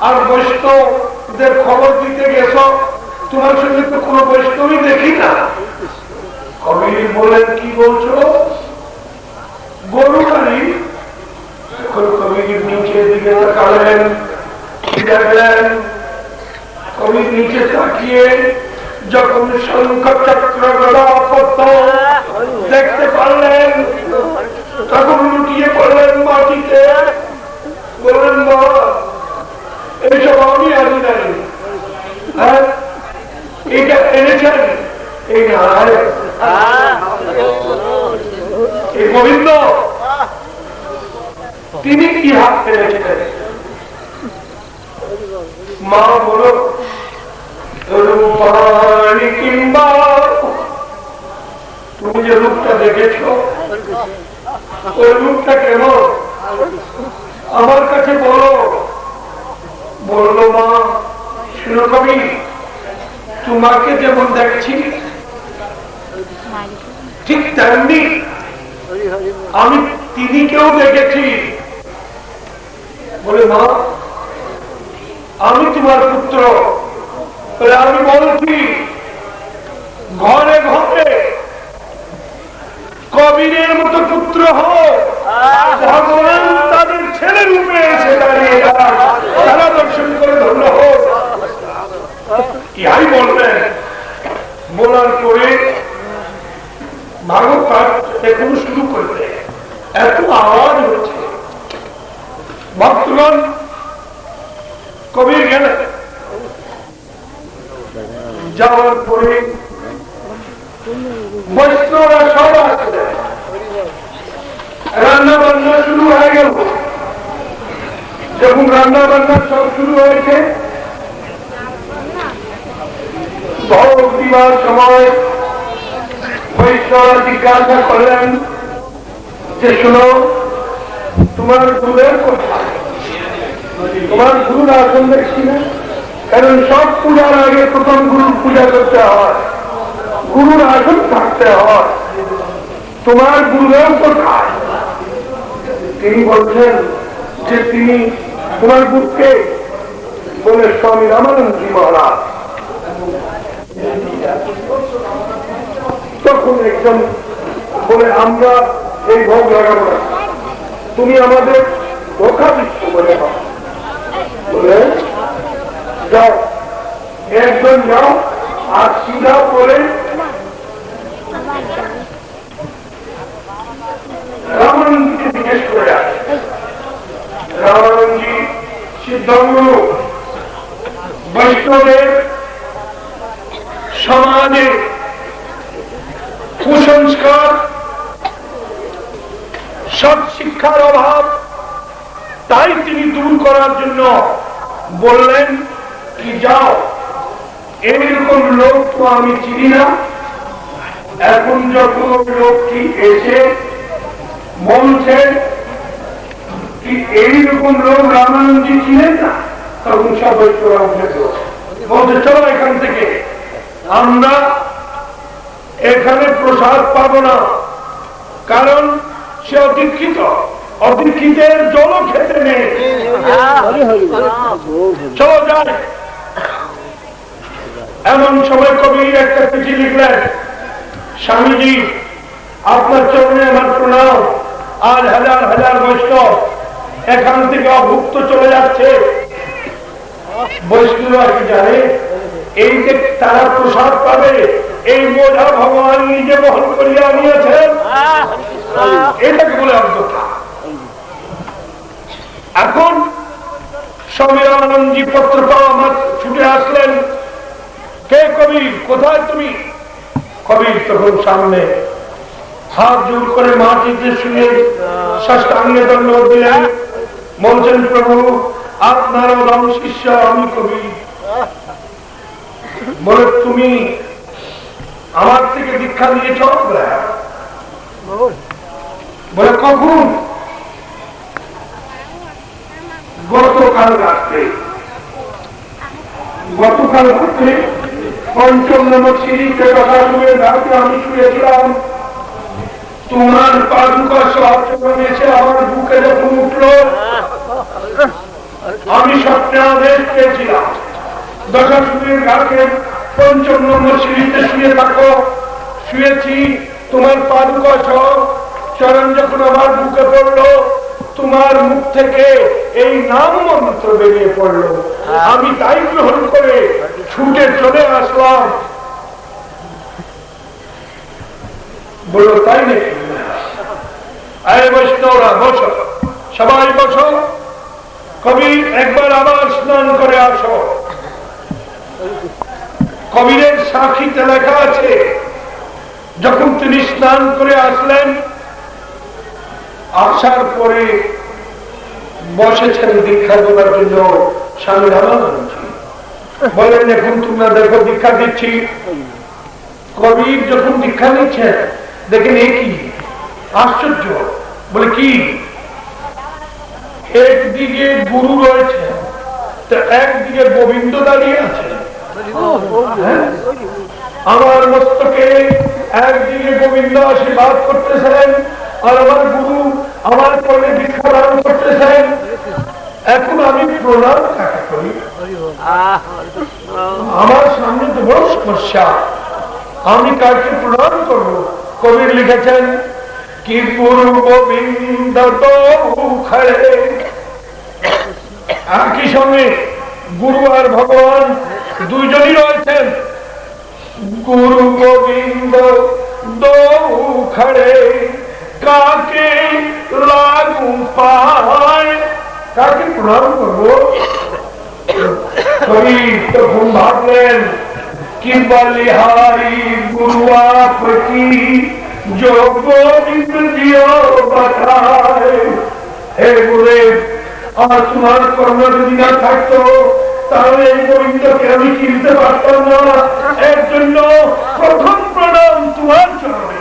আর বৈষ্ণবদের খবর দিতে গেছ, তোমার সঙ্গে তো কোনো বৈষ্ণবই দেখি না। কবি বলেন কি বলছো? গরু গাড়ি। কবির নিচের দিকে তাকালেন, দেখলেন কবির নিচে তাকিয়ে যখন শঙ্খ চক্র গলা দেখতে পারলেন, তখন লুটিয়ে পড়লেন মাটিতে। বললেন মা এইসব আমি আনি নাই, হ্যাঁ এটা এনেছেন এই গোবিন্দ, তিনি কি হাত পেরেছিলেন? মা বলো রূপানি কিংবা তুমি যে রূপটা দেখেছ ওই রূপটা কেমন আমার কাছে বলো। বললো মা শুনো কবি, তোমাকে যেমন দেখছি ঠিক তেমনি আমি তিনিকেও দেখেছি। বলে মা আমি তোমার পুত্র, আমি বলছি ঘরে ঘরে কবিরের মতো পুত্র হোক, ভগবান তাদের ছেলে রূপে এসে দাঁড়িয়ে তারা দর্শন করে ধন্য হোক। ইহাই বলবেন। বলার পরে ভাগবত পাঠ এখন শুরু করবে, এত আওয়াজ হচ্ছে। ভক্তগণ কবির গেলেন, যাওয়ার পরে বৈষ্ণবরা সব আসছে, রান্না বান্না শুরু হয়ে গেল। যখন রান্না বান্না সব শুরু হয়েছে, ভোগ দিবার সময় বৈষ্ণব জিজ্ঞাসা করলেন যে শোনো, তোমার গুরুর কোথায়? তোমার গুরুর আসন দেখছি না, কারণ সব পূজার আগে প্রথম গুরুর পূজা করতে হয়, গুরুর আসন থাকতে হয়। তোমার গুরুদেব কোথায়? তিনি বলছেন যে তিনি, তোমার গুরুকে বলে স্বামী রামানন্দজি মহারাজ। তখন একজন বলে আমরা এই ভোগ লাগাবো না, তুমি আমাদের ধোকা দিচ্ছ বলে বলে যাও, একজন যাও আর সিধা বলে রামানন্দকে জিজ্ঞেস করে আসে। রামানন্দজি সিদ্ধান্ত বৈষ্ণবের সমাজে কুসংস্কার, সৎ শিক্ষার অভাব, তাই তিনি দূর করার জন্য বললেন কি যাও, এইরকম লোক তো আমি চিনি না। এখন যখন লোকটি এসে বলছে কি এইরকম লোক রামানন্দজি ছিলেন না, তখন সবাই চোরা উঠে বলছে চলো এখান থেকে, আমরা এখানে প্রসাদ পাবো না, কারণ সে অদীক্ষিত, অদীক্ষিতের জলও খেতে নেই, চলো যাই। এমন সময় কবি একটা চিঠি লিখলেন, স্বামীজি আপনার চরণে আমার প্রণাম, আজ হাজার হাজার বৈষ্ণব এখান থেকে অভুক্ত চলে যাচ্ছে। বৈষ্ণবরা কি জানে এই যে তারা প্রসাদ পাবে এই বোঝা ভগবান নিজে বহন করিয়া নিয়েছেন, এটাকে বলে অজ্ঞতা। এখন স্বামী রামানন্দজি পত্র পাওয়া আমার ছুটে আসলেন, কে কবির, কোথায় তুমি? কবির তখন সামনে হাত জোর করে মাটিতে শুয়ে ষষ্ঠাঙ্গে দণ্ডবত দিলেন, বলছেন প্রভু আপনার অদম শিষ্য আমি কবির। বলে তুমি আমার থেকে দীক্ষা নিয়েছ? বলে কখন? গতকাল রাত্রে। গতকাল রাত্রে পঞ্চম নম্বর সিঁড়িতে কথা শুয়ে রাতে আমি শুয়েছিলাম, তোমার পাদুকা সচরণ এসে আমার বুকে যখন উঠলো, আমি স্বপ্নে আদেশ পেয়েছিলাম দশাশুয়ের ঘাটে পঞ্চম নম্বর সিঁড়িতে শুয়ে থাকো। শুয়েছি, তোমার পাদুকা চরণ যখন আমার বুকে পড়লো, তোমার মুখ থেকে এই নাম মন্ত্র বেরিয়ে পড়লো, আমি তাই গ্রহণ করে ছুটে চলে আসলাম। বললো তাই নাকি? আরে বৈষ্ণবরা বসো, সবাই বসো, কবির একবার আবার স্নান করে আসো। কবিরের সাক্ষীতে লেখা আছে যখন তিনি স্নান করে আসলেন, আসার পরে বসেছেন দীক্ষা দেওয়ার জন্য স্বামী রামানন্দজি। বলেন এখন তোমরা দেখো দীক্ষা দিচ্ছি। কবির যখন দীক্ষা নিচ্ছেন দেখেন এ কি আশ্চর্য, বলে কি একদিকে গুরু রয়েছে, তো একদিকে গোবিন্দ দাঁড়িয়ে আছে। আমার মস্তকে একদিকে গোবিন্দ আশীর্বাদ করতেছেন, আর আমার গুরু আমার কর্মে দীক্ষা দান করতেছেন। এখন আমি প্রণাম কাকে করি? আমার সামনে তো বড় সমস্যা, আমি কাকে প্রণাম করবো? কবির লিখেছেন কি গুরু গোবিন্দ খড়ে, একই সঙ্গে গুরু আর ভগবান দুইজনই রয়েছেন। গুরু গোবিন্দ খড়ে কাকে লাগু পায়, কাকে প্রণাম করবো? কবি তখন ভাবলেন কি বলিহারি গুরু আপকি जो गोविंद जियो बताए। हे गुरुदेव, আর তোমার কর্ম যদি না থাকতো তাহলে এই গোবিন্দকে আমি চিনতে পারতাম না। এর জন্য প্রথম প্রণাম তোমার চরণে।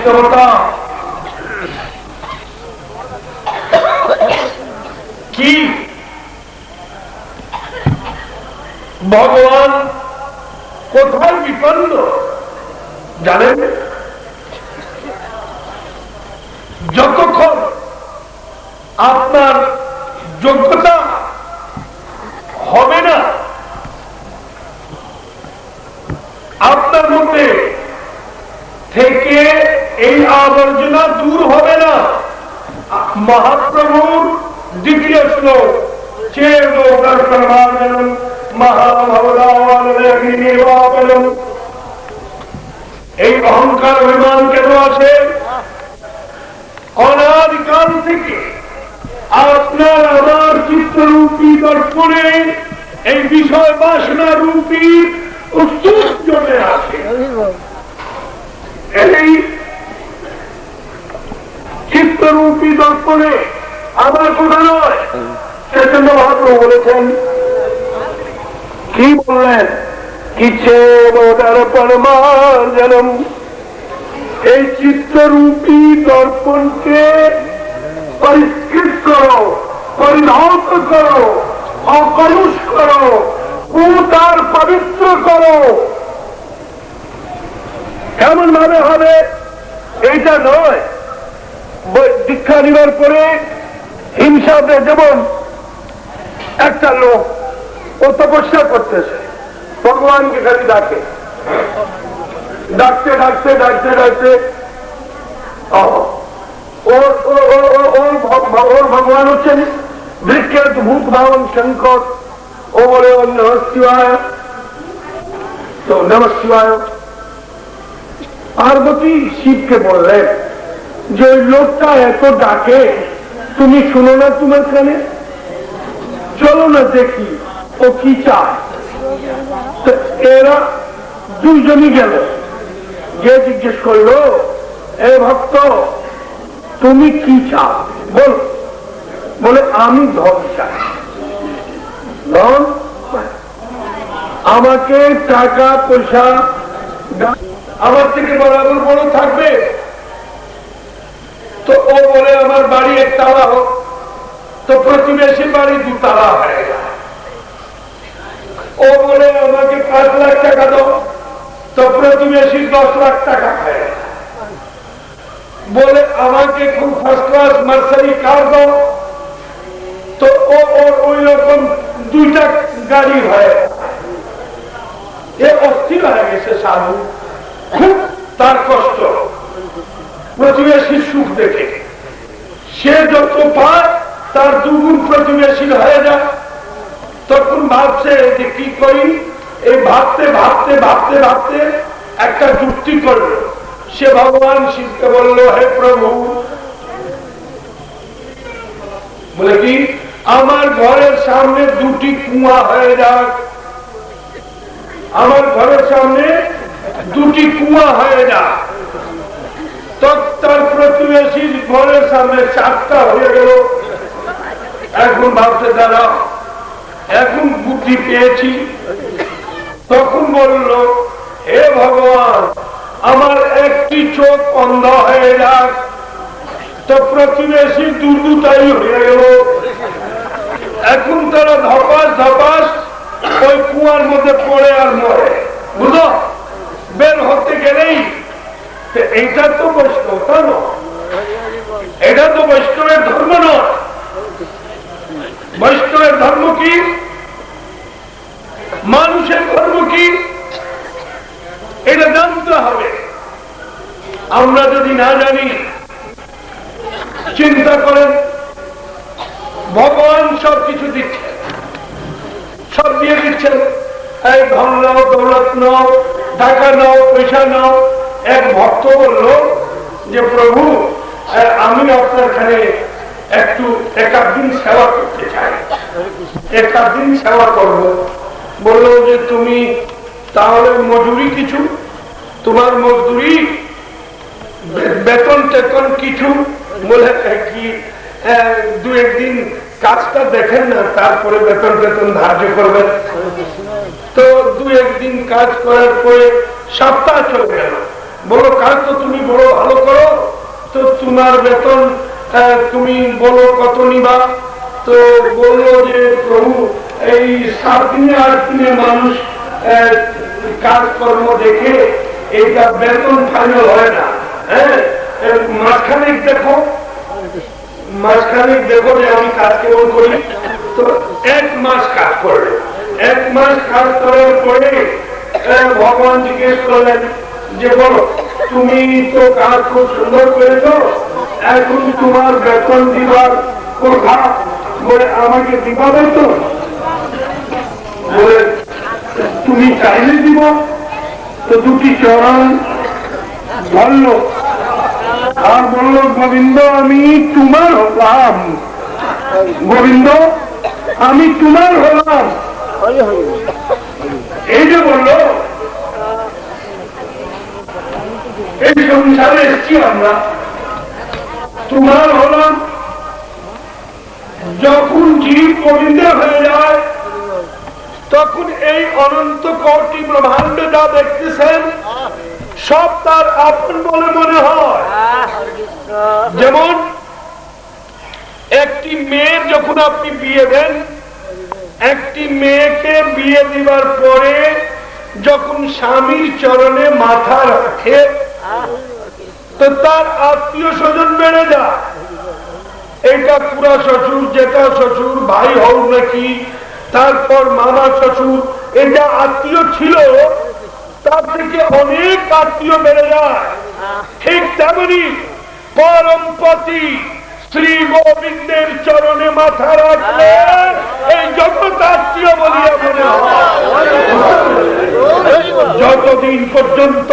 বৈষ্ণবতা কি? ভগবান কোথায় বিপন্ন জানেন? যতক্ষণ আপনার যোগ্যতা হবে না, আপনার মধ্যে থেকে এই আবর্জনা দূর হবে না। মহাপ্রভুর দ্বিতীয় শ্লোক এই অহংকার অভিমান কেন আছে? অনাদিকাল থেকে আপনার আমার চিত্তরূপী দর্পণে এই বিষয় বাসনা রূপী উত্তর জমে আছে। এই চিত্তরূপী দর্পণে আমার কথা নয়, সেজন্য মহাপ্রভু বলেছেন, কি বললেন? কিছে পরমার্জনম, এই চিত্তরূপী দর্পণকে পরিষ্কৃত করো, পরিধাত করো, অকলুষ করো, তার পবিত্র করো। কেমন ভাবে হবে? এইটা নয় দীক্ষা নেবার পরে হিংসাতে, যেমন একটা লোক ও তপস্যা করতেছে, ভগবানকে খালি ডাকে, ডাকতে ডাকতে ডাকতে ডাকতে ওর ভগবান হচ্ছেন বিখ্যাত ভূত ভাবন শঙ্কর। ও বলে ওর নমঃ শিবায়, তো নমঃ শিবায়। পার্বতী শিবকে বললেন যে ওই লোকটা এত ডাকে, তুমি শুনো না তোমার কানে? চলো না দেখি ও কি চায়। তো এরা দুইজনই গেল, যে জিজ্ঞেস করলো, এ ভক্ত তুমি কি চাও বল? বলে আমি ধন চাই। ধন? আমাকে টাকা পয়সা আমার থেকে বরাবর বড় থাকবে। তো ও বলে আমার বাড়ি একতলা হোক, তো প্রতিবেশী বাড়ি দুতলা হয়ে যায়। ও বলে আমাকে 5 লাখ টাকা দাও, তো প্রতিবেশী 10 লাখ টাকা হয়ে যায়। বলে আমাকে খুব ফার্স্ট ক্লাস মার্সারি কার দাও, তো ওই রকম 2টা গাড়ি হয়ে এ অস্থির হয়ে গেছে। সাধু খুব তার কষ্ট, প্রতিবেশীর সুখ দেখে সে যত পায় তার 2 গুণ প্রতিবেশী হয়ে যায়। তখন ভাবছে যে কি করি। এই ভাবতে ভাবতে ভাবতে ভাবতে একটা যুক্তি করলো। সে ভগবান শিবকে বলল, হে প্রভু, বলে কি আমার ঘরের সামনে 2টি কুয়া হয়ে যাক, আমার ঘরের সামনে 2টি কুয়া হয়ে যাক। তার প্রতিবেশীর ঘরের সামনে 4টা হয়ে গেল। এখন ভাবতে দাঁড়া, এখন বুদ্ধি পেয়েছি। তখন বলল, হে ভগবান, আমার একটি চোখ অন্ধ হয়ে যাক, তো প্রতিবেশী দুটাই হয়ে গেল। এখন তারা ধপাস ধপাস ওই কুয়ার মধ্যে পড়ে আর মরে। বুঝলো? বের হতে গেলেই এইটা তো বৈষ্ণবতা নয়, এটা তো বৈষ্ণবের ধর্ম নয়। বৈষ্ণবের ধর্ম কি? মানুষের ধর্ম কি? এটা জানতে হবে। আমরা যদি না জানি, চিন্তা করেন, ভগবান সবকিছু দিচ্ছেন, সব দিয়ে দিচ্ছেন। এই ধন নাও, দৌলত নাও, টাকা নাও, পয়সা নাও। এক ভক্ত বলল যে প্রভু, আমি আপনার এখানে একটু 1 দিন সেবা করতে চাই, 1 দিন সেবা করব। বলল যে তুমি তাহলে মজুরি কিছু, তোমার মজদুরি বেতন টেতন কিছু? বলে কি 2-1 দিন কাজটা দেখেন না, তারপরে বেতন টেতন ধার্য করবেন। তো 2-1 দিন কাজ করার পরে সপ্তাহ চলে গেল, বলো কাজ তো তুমি বড় ভালো করো, তো তোমার বেতন তুমি বলো কত নিবা। তো বললো যে প্রভু এই 7 দিনে 8 দিনে মানুষ কাজকর্ম দেখে এইটা বেতন ফাইনাল হয় না। হ্যাঁ, মাঝখানে দেখো যে আমি কাজ কেমন করি। তো 1 মাস কাজ করলে, 1 মাস কাজ করার পরে ভগবান জিজ্ঞেস করলেন যে বলো তুমি তো কাজ খুব সুন্দর করেছো, এখন তোমার বেতন দিবার কথা বলে আমাকে দিবা বেতন? বলে তুমি চাইলে দিব। তো 2টি চরণ ধরল আর বলল গোবিন্দ আমি তোমার হলাম, গোবিন্দ আমি তোমার হলাম। এই যে বললো এই সংসারে এসছি আমরা, তোমার হলাম। যখন জীব গোবিন্দের হয়ে যায় তখন এই অনন্ত কোটি ব্রহ্মাণ্ড যা দেখতেছেন সব তার আপন বলে মনে হয়। যেমন একটি মেয়ের যখন আপনি বিয়ে দেন, একটি মেয়েকে বিয়ে দিবার পরে যখন স্বামীর চরণে মাথা রাখে তো তার আত্মীয় স্বজন বেড়ে যায়। এটা পুরা শ্বশুর, জেঠা শ্বশুর, ভাই হোক নাকি, তারপর মামা শ্বশুর, এটা আত্মীয় ছিল, তার থেকে অনেক আত্মীয় বেড়ে যায়। ঠিক তেমনি পরমপতি শ্রী গোবিন্দের চরণে মাথা রাখলে এই জগৎ আত্মীয় বলিয়া মনে হয়। যতদিন পর্যন্ত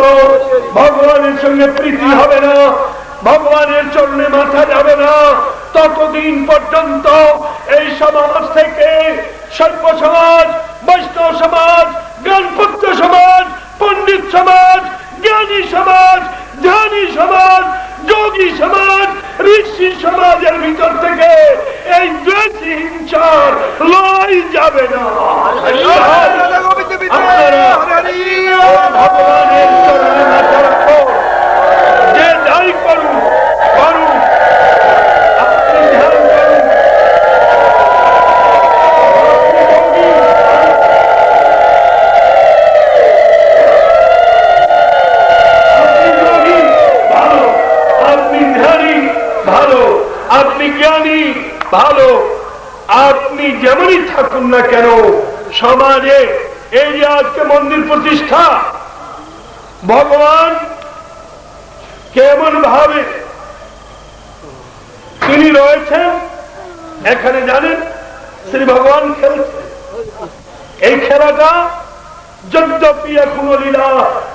ভগবানের সঙ্গে প্রীতি হবে না, ভগবানের চরণে মাথা যাবে না, ততদিন পর্যন্ত এই সমাজ থেকে সর্ব সমাজ, বৈষ্ণব সমাজ, জ্ঞানপুত্র সমাজ, পণ্ডিত সমাজ, জ্ঞানী সমাজ, ধ্যানী সমাজ, যোগী সমাজ, ঋষি সমাজের ভিতর থেকে এই দ্বেষ হিংসার লড়াই যাবে না। ভগবানের চরণে মাথা রাখো, যে যাই করুন করুন, আপনি ধ্যান করুন। আপনি জ্ঞানী ভালো, আপনি যেমনই থাকুন না কেন সমাজে, এই যে আজকে মন্দির প্রতিষ্ঠা, ভগবান কেমন ভাবে তিনি রয়েছেন এখানে জানেন। শ্রী ভগবান খেলছে এই খেলাটা, যদ্যপি এখনো লীলা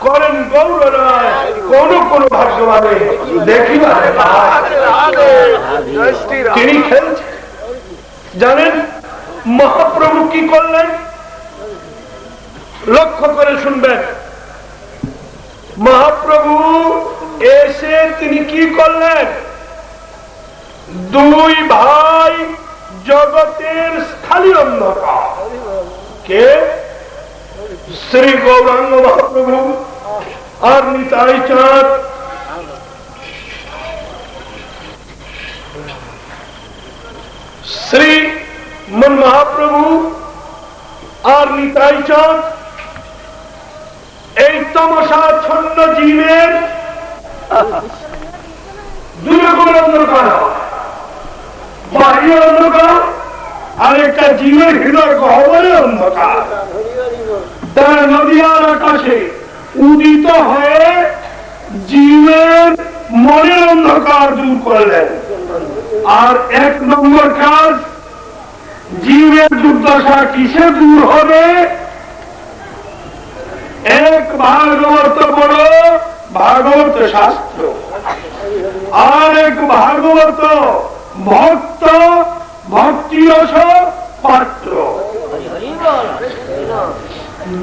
করেন গৌর রায়, কোন কোন ভাগ্যবানে দেখি তিনি খেলছেন। জানেন মহাপ্রভু কি করলেন? লক্ষ্য করে শুনবেন। মহাপ্রভু এসে তিনি কি করলেন? 2 ভাই জগতের স্থায়ী অন্ধকার, কে? শ্রী গৌরাঙ্গ মহাপ্রভু আর নিতাই চাঁদ। শ্রী মন মহাপ্রভু আর নিতাই চাঁদ এই তমসাচ্ছন্ন জীবের 2 রকমের অন্ধকার, বাহ্য অন্ধকার আর একটা জীবের হৃদয় গহ্বরে অন্ধকার। তার নদিয়ার আকাশে উদিত হয়ে জীবের মনের অন্ধকার দূর করলেন। আর 1 নম্বর কাজ, জীবের দুর্দশা কিসে দূর হবে? এক ভাগবত বড় ভাগবত শাস্ত্র, আর এক ভাগবত ভক্ত ভক্তি রস পাত্র।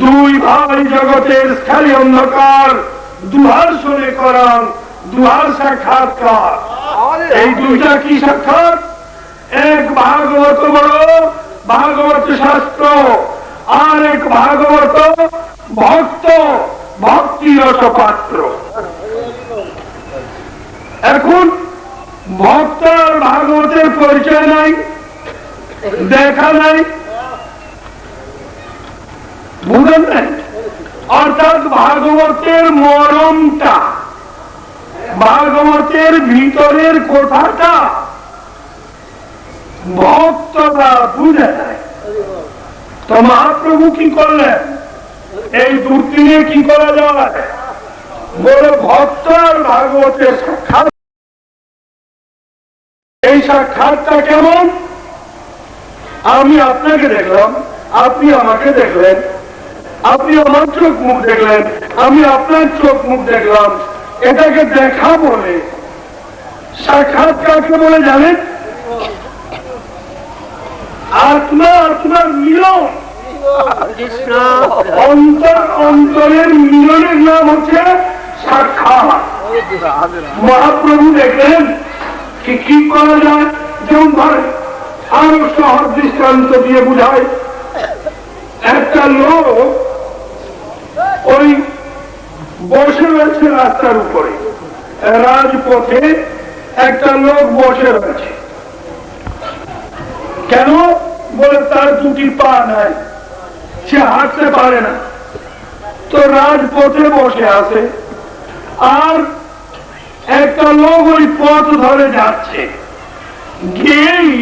2 ভাই জগতের স্থায়ী অন্ধকার, দুহার শুনে করান, দুহার সাক্ষাৎকার। এই 2টা কি সাক্ষাৎ? এক ভাগবত বড় ভাগবত শাস্ত্র, আর এক ভাগবত ভক্ত ভক্তি রস পাত্র। এখন ভক্ত আর ভাগবতের পরিচয় নাই, দেখা নাই, বুঝলেন না? অর্থাৎ ভাগবতের মরমটা, ভাগবতের ভিতরের কথাটা ভক্তরা বুঝে নেয়। তো মহাপ্রভু কি করলেন? এই দুর্দিনে কি করা যায়? বলে ভক্ত আর ভাগবতের সাক্ষাৎ। এই সাক্ষাৎটা কেমন? আমি আপনাকে দেখলাম, আপনি আমাকে দেখলেন, আপনি আমার চোখ মুখ দেখলেন, আমি আপনার চোখ মুখ দেখলাম, এটাকে দেখা বলে। সাক্ষাৎ কাকে বলে জানেন? আত্মা আত্মার মিলন, অন্তর অন্তরের মিলনের নাম হচ্ছে সাক্ষাৎ। মহাপ্রভু দেখলেন কি করা যায়। যেমন ধরেন, আরো সহজ দৃষ্টান্ত দিয়ে বুঝায়। একটা লোক ওই বসে রয়েছে রাস্তার উপরে, রাজপথে একটা লোক বসে রয়েছে। কেন? বলে তার দুটি পা নাই, সে হাঁটতে পারে না। তো রাজপথে বসে আছে, আর একটা লোক ওই পথ ধরে যাচ্ছে, গিয়েই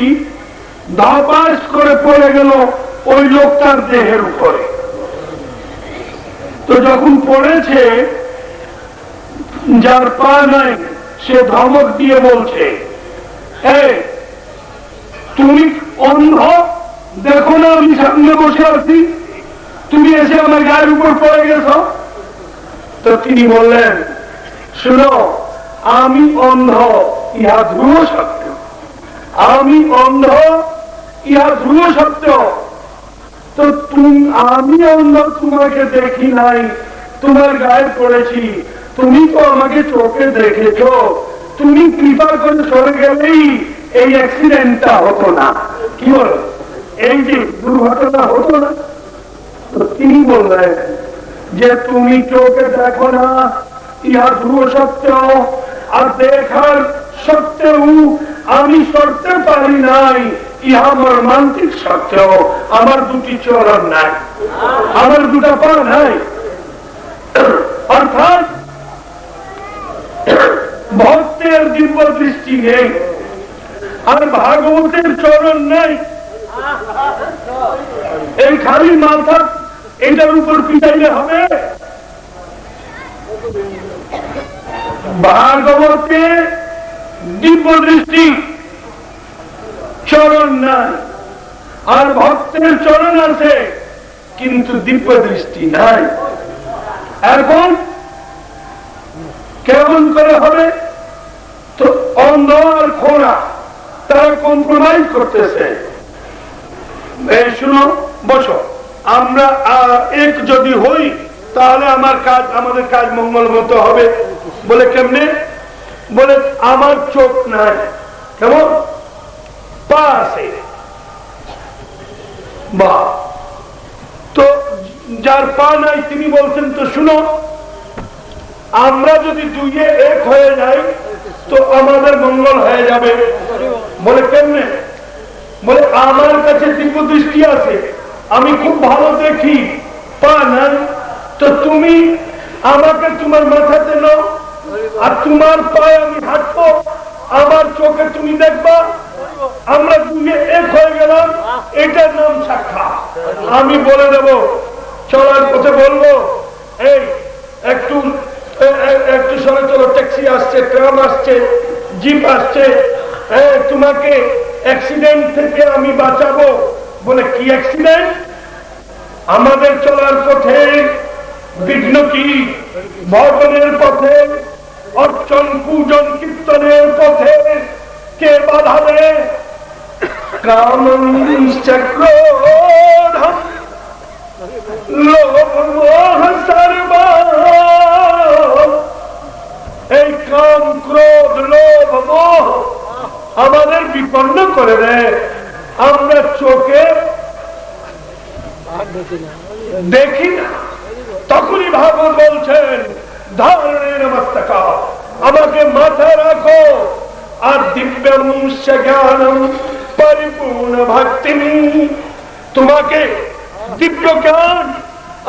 ধপাস করে পড়ে গেল ওই লোকটার দেহের উপরে। তো যখন পড়েছে, যার পা নাই সে ধমক দিয়ে বলছে, তুমি অন্ধ, দেখো না আমি সামনে বসে আছি, তুমি এসে আমার গায়ের উপর পড়ে গেছ। তো তিনি বললেন, শুনো, আমি অন্ধ, ইহা ধ্রুব সত্য। আমি অন্ধ, ইহা ধ্রুব সত্য। তো আমি অন্ধ, তোমাকে দেখি নাই, তোমার গায়ে পড়েছি, তুমি তো আমাকে চোখে দেখেছ, তুমি কৃপা করে সরে গেলেই এই অ্যাক্সিডেন্টটা হতো না, কি বল, এই যে দুর্ঘটনা হতো না। তো তিনি বললেন যে তুমি চোখে দেখো না, ইহা ধ্রুব সত্য, আর দেখার সত্ত্বেও আমি সরতে পারি নাই, ইহা আমার মানসিক সত্য। আমার দুটি চরণ নাই, আমার দুটা পা নাই। অর্থাৎ ভক্তের দিব্য দৃষ্টি নেই, আর ভাগবতের চরণ নেই। এই খালি মাথা এইটার উপর পিটাইলে হবে? ভাগবতে দিব্য দৃষ্টি, চরণ নাই, আর ভক্তের চরণ আছে কিন্তু দিব্য দৃষ্টি নাই। এখন কেমন করে হবে? তো অন্ধ আর খোঁড়া তারা কম্প্রোমাইজ করতেছে। শুনো, বসো, আমরা এক যদি হই তাহলে আমাদের কাজ মঙ্গল মতো হবে। বলে কেমনে? বলে আমার চোখ নাই, কেমন পা আছে, বা তো যার পা নাই তিনি বলছেন, তো শুনো, আমরা যদি দুইয়ে এক হয়ে যাই তো আমাদের মঙ্গল হয়ে যাবে। বলে কেমনে? বলে আমার কাছে দিব্য দৃষ্টি আছে, আমি খুব ভালো দেখি, পা নাই, তো তুমি আমাকে তোমার মাথাতে নাও, আর তোমার পায়ে আমি হাঁটবো, আমার চোখে তুমি দেখবা, আমরা দুইয়ে এক হয়ে গেলাম, এটার নাম সাক্ষাৎ। আমি বলে দেব, চলার পথে বলবো, এই একটু সরে চলো, ট্যাক্সি আসছে, ট্রাম আসছে, জিপ আসছে, তোমাকে অ্যাক্সিডেন্ট থেকে আমি বাঁচাবো। বলে কি অ্যাক্সিডেন্ট? আমাদের চলার পথে বিঘ্ন কি? ভজনের পথে, অর্চন পূজন কীর্তনের পথে কে বাধা দেয়? কামং চক্রোধম লোভ মোহ সর্বা। এই কাম ক্রোধ লোভ মোহ আমাদের বিপন্ন করে দেয়, আমরা চোখে দেখি না। তখনই ভাগবত বলছেন, ধারণের মস্তকা আমাকে মাথায় রাখো। আর দিব্যম জ্ঞানম পরিপূর্ণ ভক্তি, তোমাকে দিব্য জ্ঞান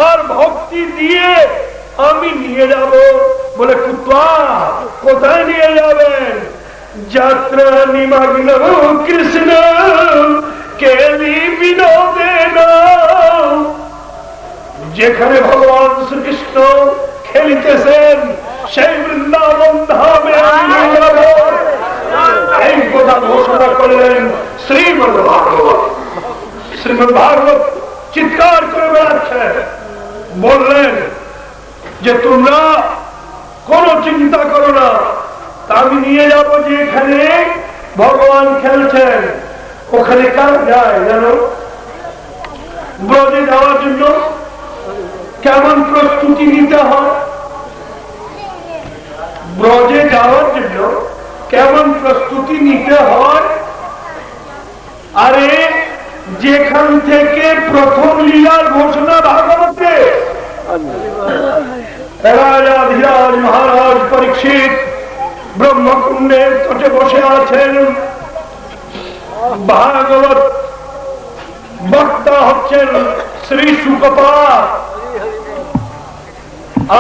আর ভক্তি দিয়ে আমি নিয়ে যাব। বলে কুত্তা কোথায় নিয়ে যাবেন? যাত্রা নিমগ্ন কৃষ্ণ কেলি বিনোদে, যেখানে ভগবান শ্রীকৃষ্ণ খেলিতেছেন সেই বৃন্দাবন ধামে এই কথা ঘোষণা করলেন শ্রীমদ ভাগবত। শ্রীমদ ভাগবত চিৎকার করে বেড়াচ্ছে, বললেন যে তোমরা কোন চিন্তা করো না, আমি নিয়ে যাবো যেখানে ভগবান খেলছেন। ওখানে কার যায় জানো? ব্রজে যাওয়ার জন্য কেমন প্রস্তুতি নিতে হয়? ব্রজে যাওয়ার জন্য কেমন প্রস্তুতি নিতে হয়? আরে যেখান থেকে প্রথম লীলার ঘোষণা ভাগবতে, রাজাধিরাজ মহারাজ পরীক্ষিত ব্রহ্মকুণ্ডের তটে বসে আছেন। ভাগবত বক্তা হচ্ছেন শ্রী শুকপাল।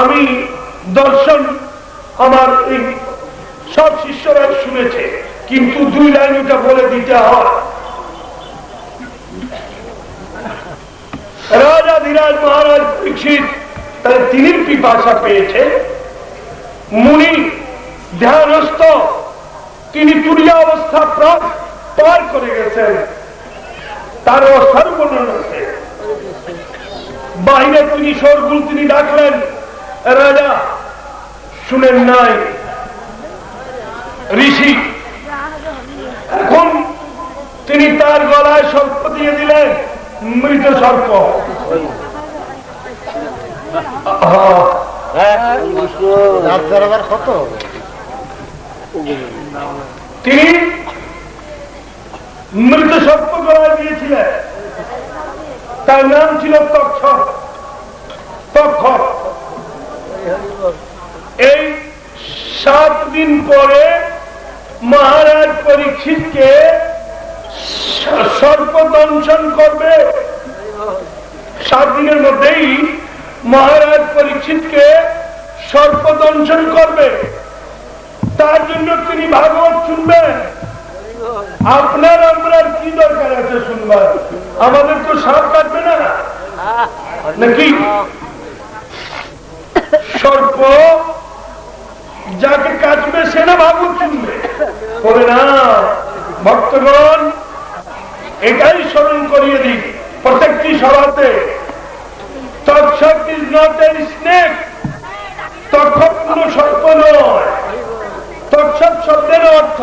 আমি দর্শন আমার এই সব শিষ্যরা শুনেছে, কিন্তু 2 লাইন ওটা বলে দিতে হয়। রাজাধিরাজ মহারাজ পরীক্ষিত তাহলে তিনি পিপাসা পেয়েছে, মুনি ধ্যানস্থ, তিনি তুরিয়া অবস্থা পার করে গেছেন। তার অবস্থার বর্ণনা আছে, বাইরে তিনি সরগুল তিনি ডাকলেন, রাজা শুনেন নাই ঋষি। এখন তিনি তার গলায় সর্প দিয়ে দিলেন, মৃত সর্প। তিনি মৃত সর্প গলায় দিয়েছিলেন, তার নাম ছিল তক্ষক। এই 7 দিন পরে মহারাজ পরীক্ষিতকে সর্প দংশন করবে। 7 দিনের মধ্যেই মহারাজ পরীক্ষিতকে সর্প দংশন করবে। তার জন্য তিনি ভাগবত শুনবেন। আপনার আমরা কি দরকার আছে শুনবার? আমাদের তো সাপ কাটবে না নাকি? সর্প যাকে কাটবে সে না ভাগবত শুনবে? বলে না ভক্তগণ, এটাই স্মরণ করিয়ে দিই প্রত্যেকটি সভাতে, তক্ষক ইজ নট এ স্নেক। তক্ষক কোন সর্প নয়। তক্ষক শব্দের অর্থ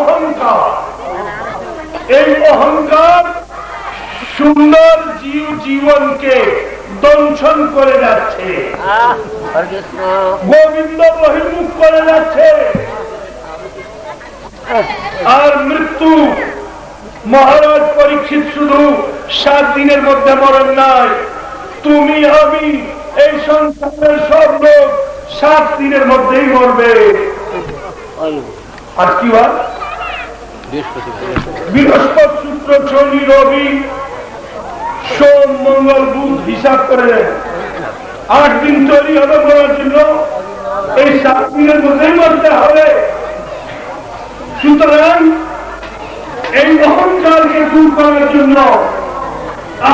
অহংকার। এই অহংকার সুন্দর জীবনকে দংশন করে যাচ্ছে, গোবিন্দ বহির্মুখ করে যাচ্ছে। আর মৃত্যু, মহারাজ পরীক্ষিত শুধু 7 দিনের মধ্যে মরেন নাই, তুমি আমি এই সংসারের সব লোক 7 দিনের মধ্যেই মরবে। আর কি হয়? বৃহস্পতি, শুক্র, শনি, রবি, সোম, মঙ্গল, বুধ হিসাব করে 8 দিন তৈরি হবে মরার জন্য। এই 7 দিনের মধ্যেই মরতে হবে। সুতরাং এই অহংকারকে দূর করার জন্য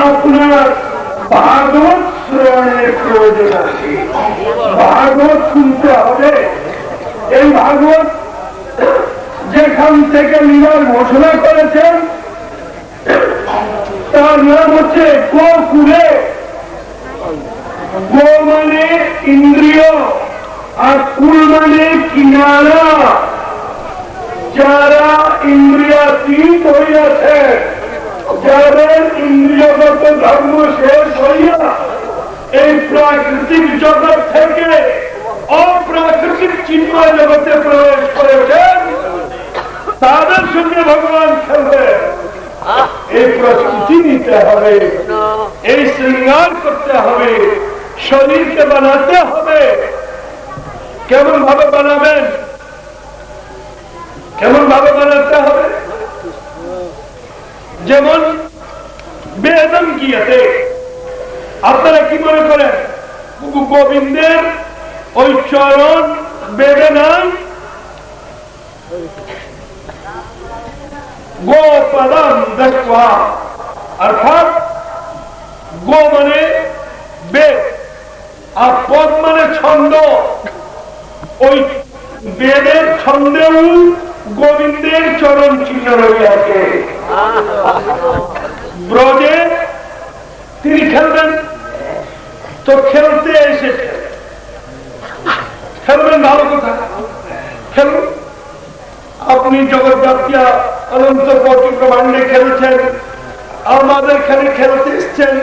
আপনার ভাগবত শ্রবণের প্রয়োজন আছে। ভাগবত শুনতে হবে। এই ভাগবত যেখান থেকে লীলার ঘোষণা করেছেন তার নাম হচ্ছে গোকুলে। গো মানে ইন্দ্রিয় আর কুল মানে কিনারা। যারা ইন্দ্রিয়াতীত হইয়াছে, যাদের ইন্দ্রিয়গত ধর্ম শেষ হইয়া এই প্রাকৃতিক জগৎ থেকে অপ্রাকৃতিক চিন্ময় জগতে প্রবেশ করেছেন, তাদের সঙ্গে ভগবান খেলবে। এই প্রস্তুতি নিতে হবে, এই শৃঙ্গার করতে হবে, শরীরকে বানাতে হবে। কেমন ভাবে বানাবেন? কেমন ভাবে বানাতে হবে? যেমন বেদম গিয়াতে আপনারা কি মনে করেন গোবিন্দের ওই চরণ বেদে নাই? গোপালন দেখবা, অর্থাৎ গো মানে বেদ আর পদ মানে ছন্দ। ওই বেদের ছন্দেও গোবিন্দের চরণ চিহ্ন রইয়াছে। ব্রজে তিনি খেলবেন, তো খেলতে এসেছে, খেলবেন ভালো কথা, খেলুন। আপনি জগৎযাত্রা অনন্ত কোটি ব্রহ্মাণ্ডে খেলেছেন, আমাদের এখানে খেলতে এসছেন,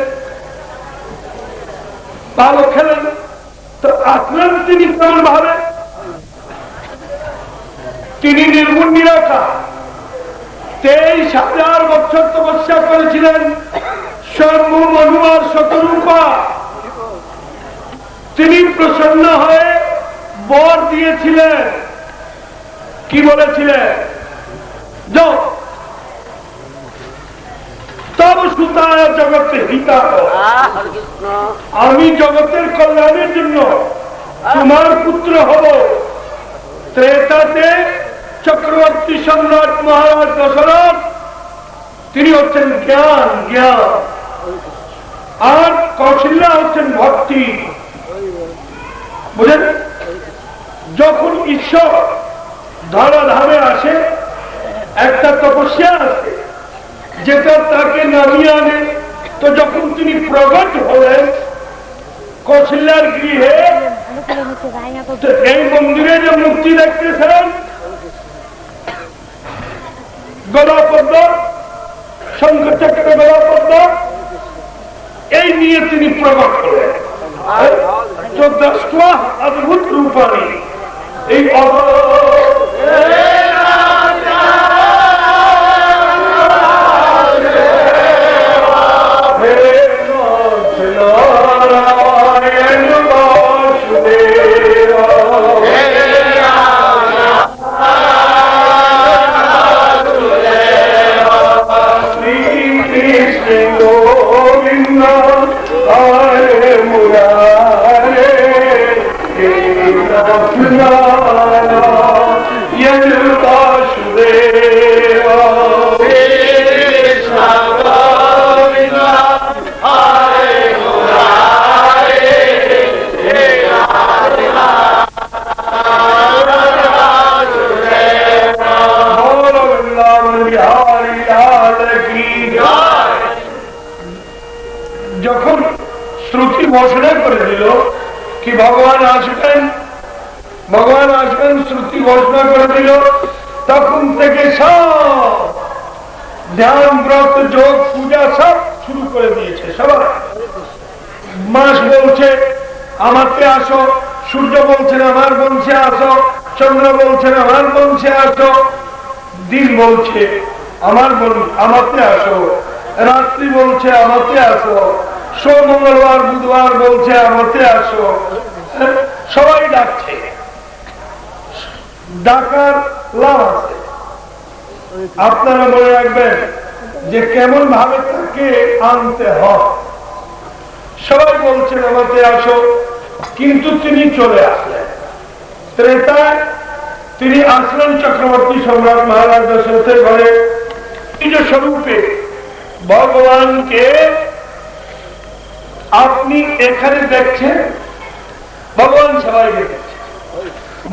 ভালো খেলেন। তো আসলেন তিনি কেমন ভাবে? তিনি নির্গুণ নিরাকার, 23,000 বছর তপস্যা করেছিলেন, সর্ব মনুমার শতরূপা। তিনি প্রসন্ন হয়ে বর দিয়েছিলেন, কি বলেছিলেন? তব সুতায় জগতে হিতা, আমি জগতের কল্যাণের জন্য তোমার পুত্র হব। ত্রেতাতে চক্রবর্তী সম্রাট মহারাজ দশরথ তিনি হচ্ছেন জ্ঞান, জ্ঞান, আর কৌশল্যা হচ্ছেন ভক্তি। বুঝলেন? যখন ঈশ্বর ধরাধামে আসে, একটা তপস্যা আছে যেটা তাকে নামিয়ে আনে। তো যখন তিনি প্রগট হলেন কৌশল্যার গৃহে, এই মন্দিরে যে মূর্তি দেখতেছেন গলাপদ্ম, শঙ্খচক্র গলাপদ্ম, এই নিয়ে তিনি প্রগট হলেন। অদ্ভুত রূপানি এই যখন শ্রুতি ঘোষণা করে দিল কি ভগবান আসবেন, ভগবান আসবেন, শ্রুতি ঘোষণা করে দিল, তখন থেকে সব ধ্যান, ব্রত, যোগ, পূজা সব শুরু করে দিয়েছে। সবাই মাস বলছে আমাকে আসো, সূর্য বলছেন আমার বংশে আসো, চন্দ্র বলছেন আমার বংশে আসো, দিন বলছে আমাকে আসো, রাত্রি বলছে আমাকে আসো, সোম, মঙ্গলবার, বুধবার বলছে আমাকে আসো। সবাই ডাকছে, ডাকার লাভ আছে। আপনারা মনে রাখবেন যে কেমন ভাবে তাকে আনতে হয়। সবাই বলছেন আমাকে আসো, কিন্তু তিনি চলে আসলেন ত্রেতায়। তিনি আসলেন চক্রবর্তী সম্রাট মহারাজ দশরথের ঘরে নিজ স্বরূপে। ভগবানকে আপনি এখানে দেখছেন, ভগবান সবাইকে দেখছেন,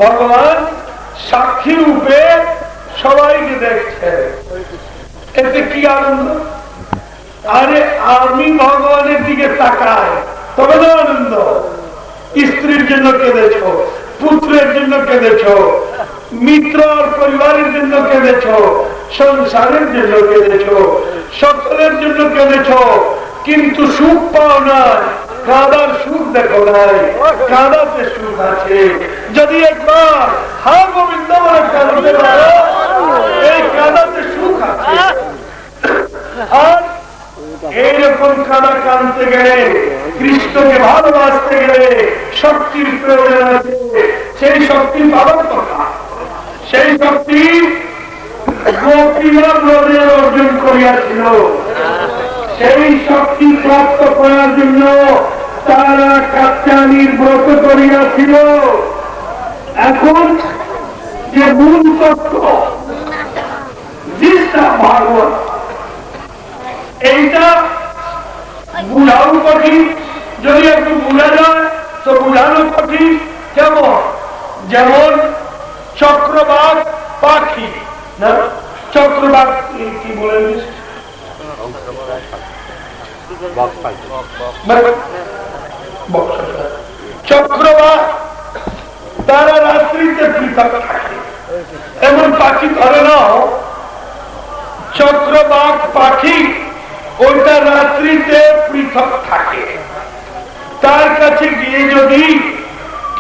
ভগবান সাক্ষী রূপে সবাইকে দেখছেন। এতে কি আনন্দ! আরে আমি ভগবানের দিকে তাকাই তবে তো আনন্দ। স্ত্রীর জন্য কেঁদেছ, পুত্রের জন্য কেঁদেছ, মিত্র আর পরিবারের জন্য কেঁদেছ, সংসারের জন্য কেঁদেছ, সকলের জন্য কেঁদেছ, কিন্তু সুখ পাও নাই। কাদার সুখ দেখো নাই, কাদাতে সুখ আছে। যদি একবার হা গোবিন্দ বলে কাঁদতে পারো, এই কাদাতে সুখ আছে। আর এইরকম কাদা কাঁদতে গেলে, কৃষ্ণকে ভালোবাসতে গেলে শক্তির প্রয়োজন আছে। সেই শক্তি পাবার কথা, সেই শক্তি গোপীরা ব্রজের অর্জন করিয়াছিল, সেই শক্তি প্রাপ্ত করার জন্য তারা কাত্যায়নীর ব্রত করিয়াছিল। এখন যে মূল তত্ত্ব জিসটা ভাগবত, এইটা বুঝাও কঠিন, যদি একটু বোঝা যায় তো বুঝানো কঠিন। কেমন? যেমন চক্রবাক পাখি, না চক্রবাক কি বলে, চক্রবাক তারা রাত্রিতে পৃথক থাকে, এমন পাখি ধরে নাও চক্রবাক পাখি, ওইটা রাত্রিতে পৃথক থাকে। তার কাছে গিয়ে যদি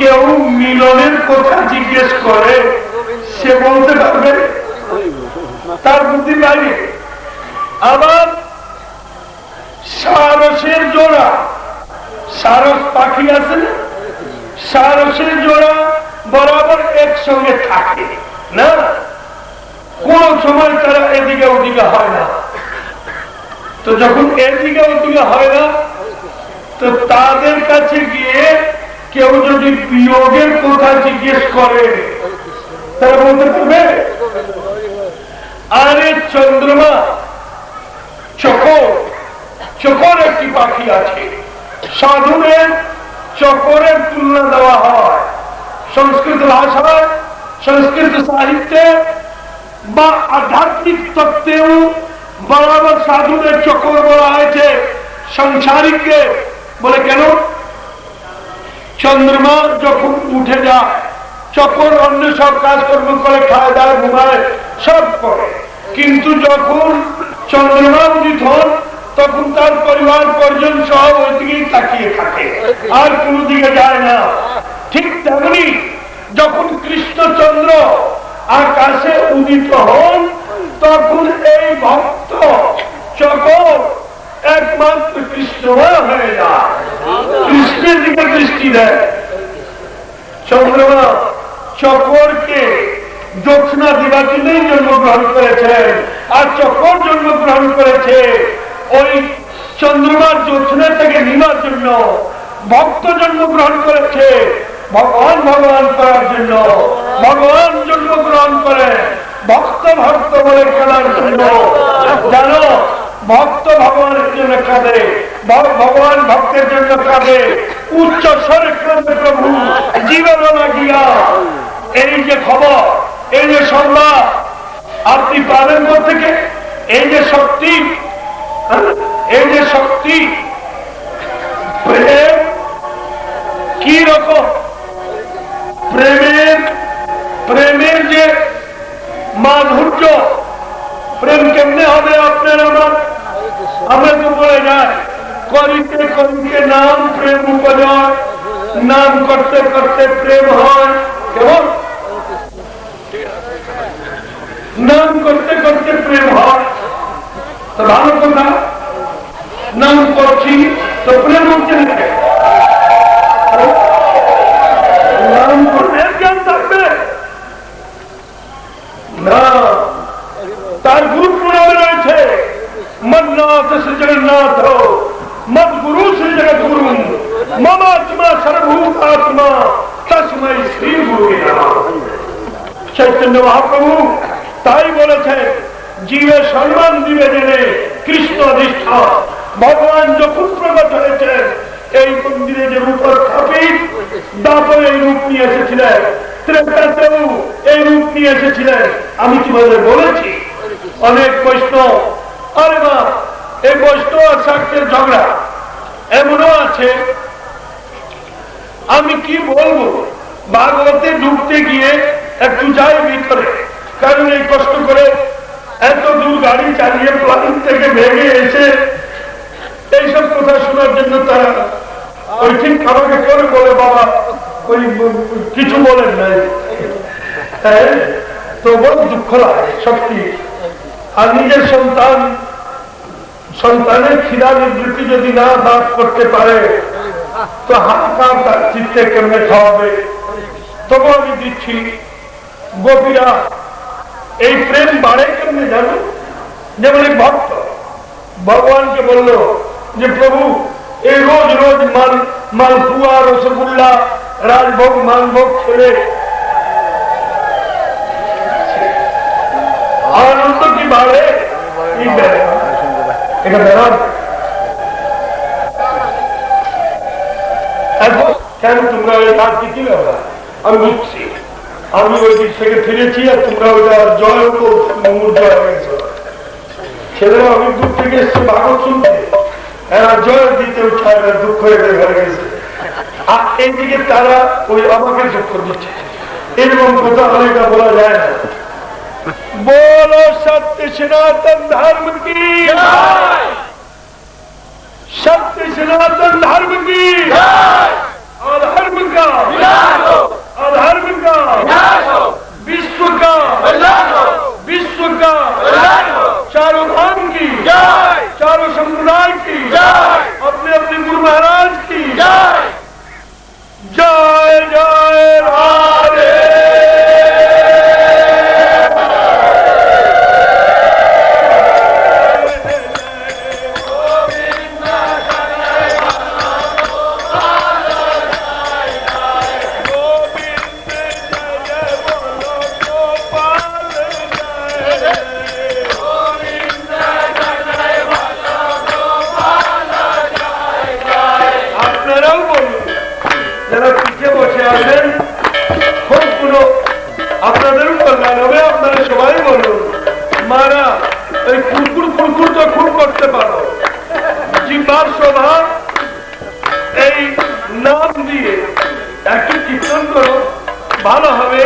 কেউ মিলনের কথা জিজ্ঞেস করে, সে বলতে পারবে? তার বুদ্ধি বাইরে। আবার সারসের জোড়া, সারস পাখি আছে না, সারসের জোড়া বরাবর একসঙ্গে থাকে না, কোন সময় তারা এদিকে ওদিকে হয় না। তো যখন এদিকে ওদিকে হয় না, তো তাদের কাছে গিয়ে কেউ যদি বিয়োগের কথা জিজ্ঞেস করে, তারা বলতে পারবে? আরে চন্দ্রমা চকর, চকর একটি পাখি আছে, সাধুদের চকরের তুলনা দেওয়া হয় সংস্কৃত ভাষায়, সংস্কৃত সাহিত্যে বা আধ্যাত্মিক তত্ত্বেও বরাবর সাধুদের চকর বলা হয়েছে। সংসারিককে বলে কেন? চন্দ্রমা যখন উঠে যায়, চকর অন্য সব কাজকর্ম করে, খায় দায় ঘুমায় সব করে, কিন্তু যখন চন্দ্রমা উদিত হন তখন তার পরিবার পরিজন সহ ওই দিকেই তাকিয়ে থাকে, আর কোন দিকে যায় না। ঠিক তেমনি যখন কৃষ্ণচন্দ্র আকাশে উদিত হন, তখন এই ভক্ত চকর একমাত্র কৃষ্ণময় হয়ে যায়, কৃষ্ণের দিকে দৃষ্টি দেয়। চন্দ্রমা চকরকে জ্যোৎস্না দিবার জন্যই জন্মগ্রহণ করেছেন, আর চকর জন্মগ্রহণ করেছে ওই চন্দ্রমার জ্যোৎস্না থেকে নিবার জন্য। ভক্ত জন্মগ্রহণ করেছে ভগবান ভগবান করার জন্য, ভগবান জন্মগ্রহণ করে ভক্ত ভক্ত বলে খেলার জন্য। জানো, ভক্ত ভগবানের জন্য কাঁদে, ভগবান ভক্তের জন্য কাঁদে, উচ্চ স্বরে কাঁদে প্রভু জীবন লাগিয়া। এই যে খবর, এই যে সংবাদ আপনি পাবেন থেকে, এই যে শক্তি, এই যে শক্তি, প্রেম কি রকম, প্রেমের যে মাধুর্য, প্রেম কেমনে হবে আপনার আমার? আমরা তো বলে যায় করিতে করিতে নাম প্রেম উপজয়, নাম করতে করতে প্রেম হয়। কেমন? নাম করতে করতে প্রেম হয়, তো ভালো কথা। নাম করছি তো প্রেম হচ্ছে না, নাম করলে জ্ঞান থাকবে না। তার গুরু প্রণামে রয়েছে মন্নাথ শ্রী জগন্নাথ, মদ গুরু শ্রী জগৎ গুরু, মমাত্মা সর্বভূতাত্মা তস্मै শ্রী গুরুবে নমঃ। চৈতন্য মহাপ্রভু তাই বলেছে, জীবে সম্মান দিবে জেনে কৃষ্ণ অধিষ্ঠা। ভগবান যখন প্রকট হয়েছেন এই মন্দিরে যে রূপ স্থাপিত, তারপরে এই রূপ নিয়ে এসেছিলেন, ত্রেতাতেও এই রূপ নিয়ে এসেছিলেন। আমি তোমাদের বলেছি অনেক বৈষ্ণব, আরে মা এই বৈষ্ণব আর শাক্তের ঝগড়া এমনও আছে, আমি কি বলবো, ভাগবতে ঢুকতে গিয়ে একটু যাই ভিতরে, কারণ এই কষ্ট করে এত দূর গাড়ি চালিয়ে প্লান থেকে ভেঙে এসে এইসব কথা শোনার জন্য তারা ওই ঠিক আমাকে করে বলে, বাবা ওই কিছু বলেন নাই, তো বড় দুঃখ লাগে সত্যি। আর নিজের সন্তানের ক্ষীরা নিবৃত্তি যদি না দান করতে পারে, তো হাহাকার তার চিত্তে কেমনে খাওয়াবে? তবু আমি দিচ্ছি, গোপীরা এই প্রেম বাড়ে কেমনে জানো? যেমন এক ভক্ত ভগবানকে বলল যে প্রভু এই রোজ রোজ মালপুয়া রসগোল্লা রাজভোগ মালভোগ ছেড়ে আনন্দ কি বাড়ে? এটা বেড়ান কেন তোমরা ওই কাজ কি ব্যাপার? আমি বুঝছি, আমি ওই দিক থেকে ফিরেছি আর তোমরা ওইটা জয় মঙ্গল জয় হয়েছে। ছেলেরা অনেক দূর থেকে এসছে ভাগত শুনতে, এরা জয় দিতে উঠায় দুঃখ হয়ে ঘরে গেছে। আর এইদিকে তারা ওই আমাকে দুঃখ দিচ্ছে, এরকম কথা অনেকটা বলা যায় না। बोलो सत्य सनातन धर्म की, सत्य सनातन धर्म की, अधर्म का अधर्म का विश्व का चारों धाम की, चारों संप्रदाय की, अपने अपने गुरु महाराज की जय जय राधे। আপনাদেরও কল্যাণ হবে, আপনারা সবাই বলুন মারা এই কুরকুর কুরকুর তো খুব করতে পারো, জিহ্বার শোভা এই নাম দিয়ে একটু কীর্তন করো, ভালো হবে।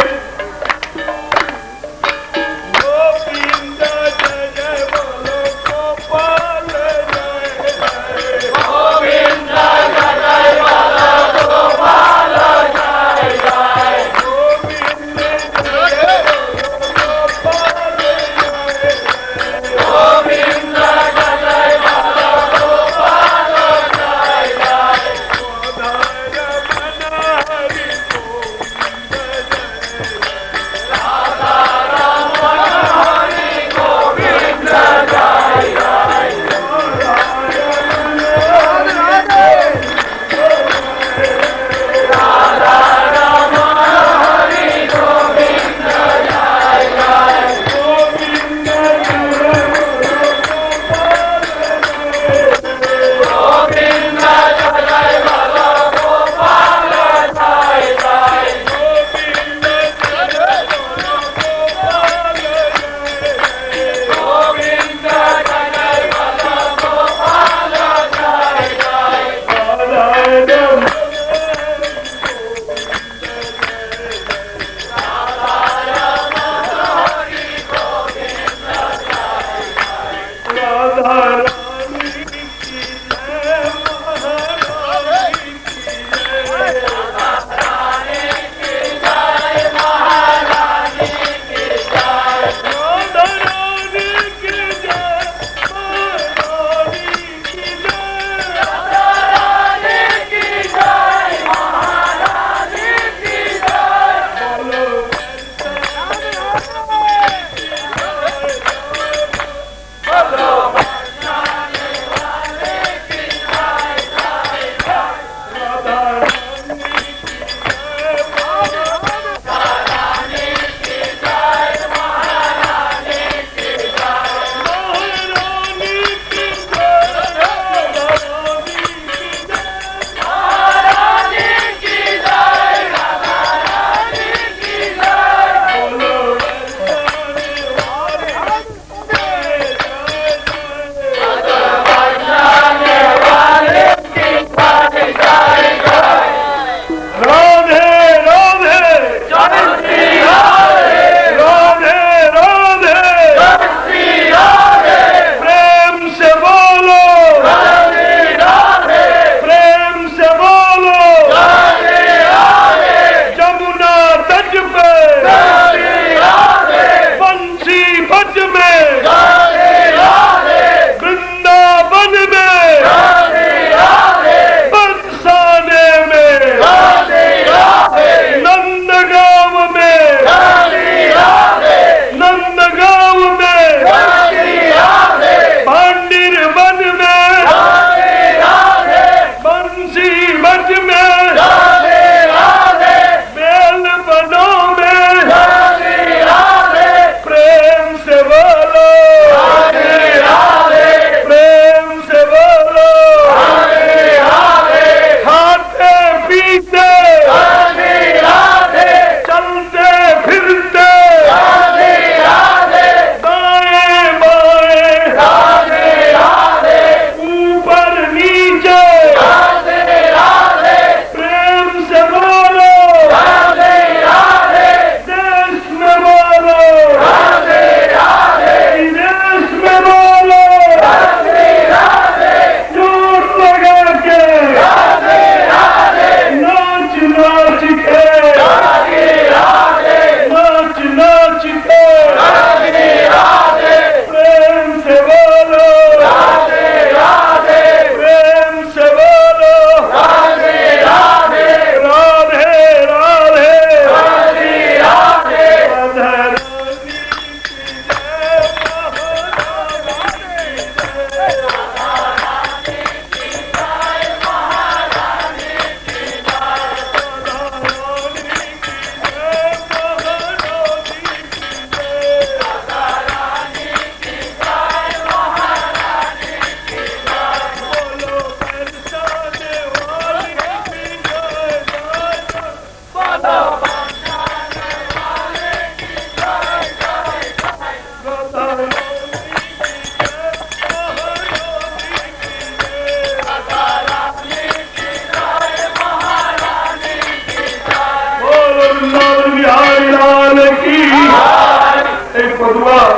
আল্লাহ,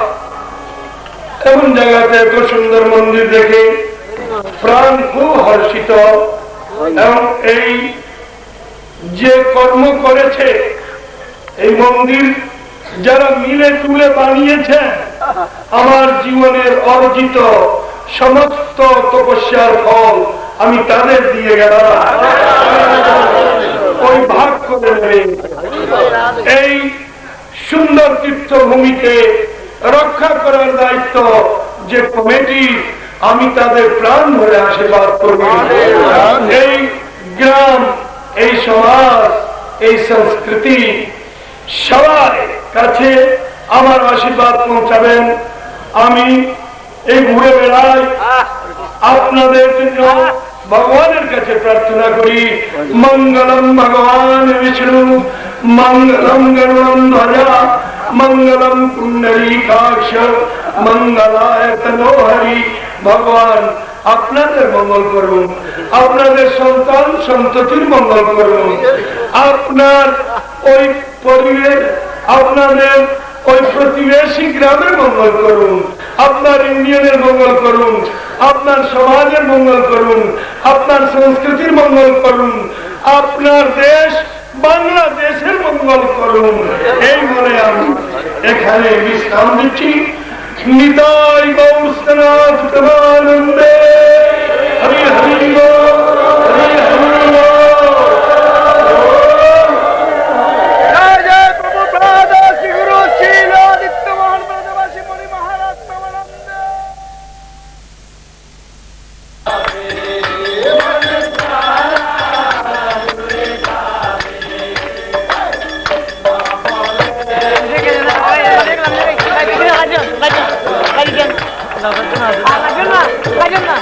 এমন জায়গাতে এত সুন্দর মন্দির দেখে প্রাণ খুব হর্ষিত। এবং এই যে কর্ম করেছে, এই মন্দির যারা মিলে তুলে বানিয়েছে, আমার জীবনের অর্জিত সমস্ত তপস্যার ফল আমি তাদের দিয়ে গেলাম, ওই ভাগ করে নেবে। এই সুন্দর তীর্থভূমিকে রক্ষা করার দায়িত্ব যে কমিটি, আমি তাদের প্রাণ ভরে আশীর্বাদ করব। এই গ্রাম, এই সমাজ, এই সংস্কৃতি সবার কাছে আমার আশীর্বাদ পৌঁছাবেন। আমি এই ঘুরে বেড়াই, আপনাদের জন্য ভগবানের কাছে প্রার্থনা করি। মঙ্গলম ভগবান বিষ্ণু, মঙ্গলম গরুড়ধ্বজা, মঙ্গলম পুণ্ডরীকাক্ষ, মঙ্গলায় তনোহরি। ভগবান আপনাদের মঙ্গল করুন, আপনাদের সন্তান সন্ততির মঙ্গল করুন, আপনার ওই পরিবেশ, আপনাদের ওই প্রতিবেশী গ্রামের মঙ্গল করুন, আপনার ইন্ডিয়ানের মঙ্গল করুন, আপনার সমাজের মঙ্গল করুন, আপনার সংস্কৃতির মঙ্গল করুন, আপনার দেশ বাংলাদেশের মঙ্গল করুন। এই মনে আমি এখানে বিশ্রাম দিচ্ছি। নিতাই গৌরনাথ প্রেমানন্দে, হরি হরি বল, হরি হরি বল। Lagi kan? Lagi kan?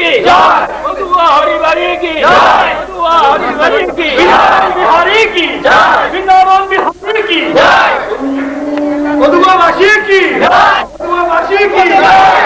की जय, मधुआ हरिवारी की जय, मधुआ हरिवारी की जय, बिहारी की जय, वृंदावन बिहारी की जय, मधुआ वासी की जय, मधुआ वासी की जय।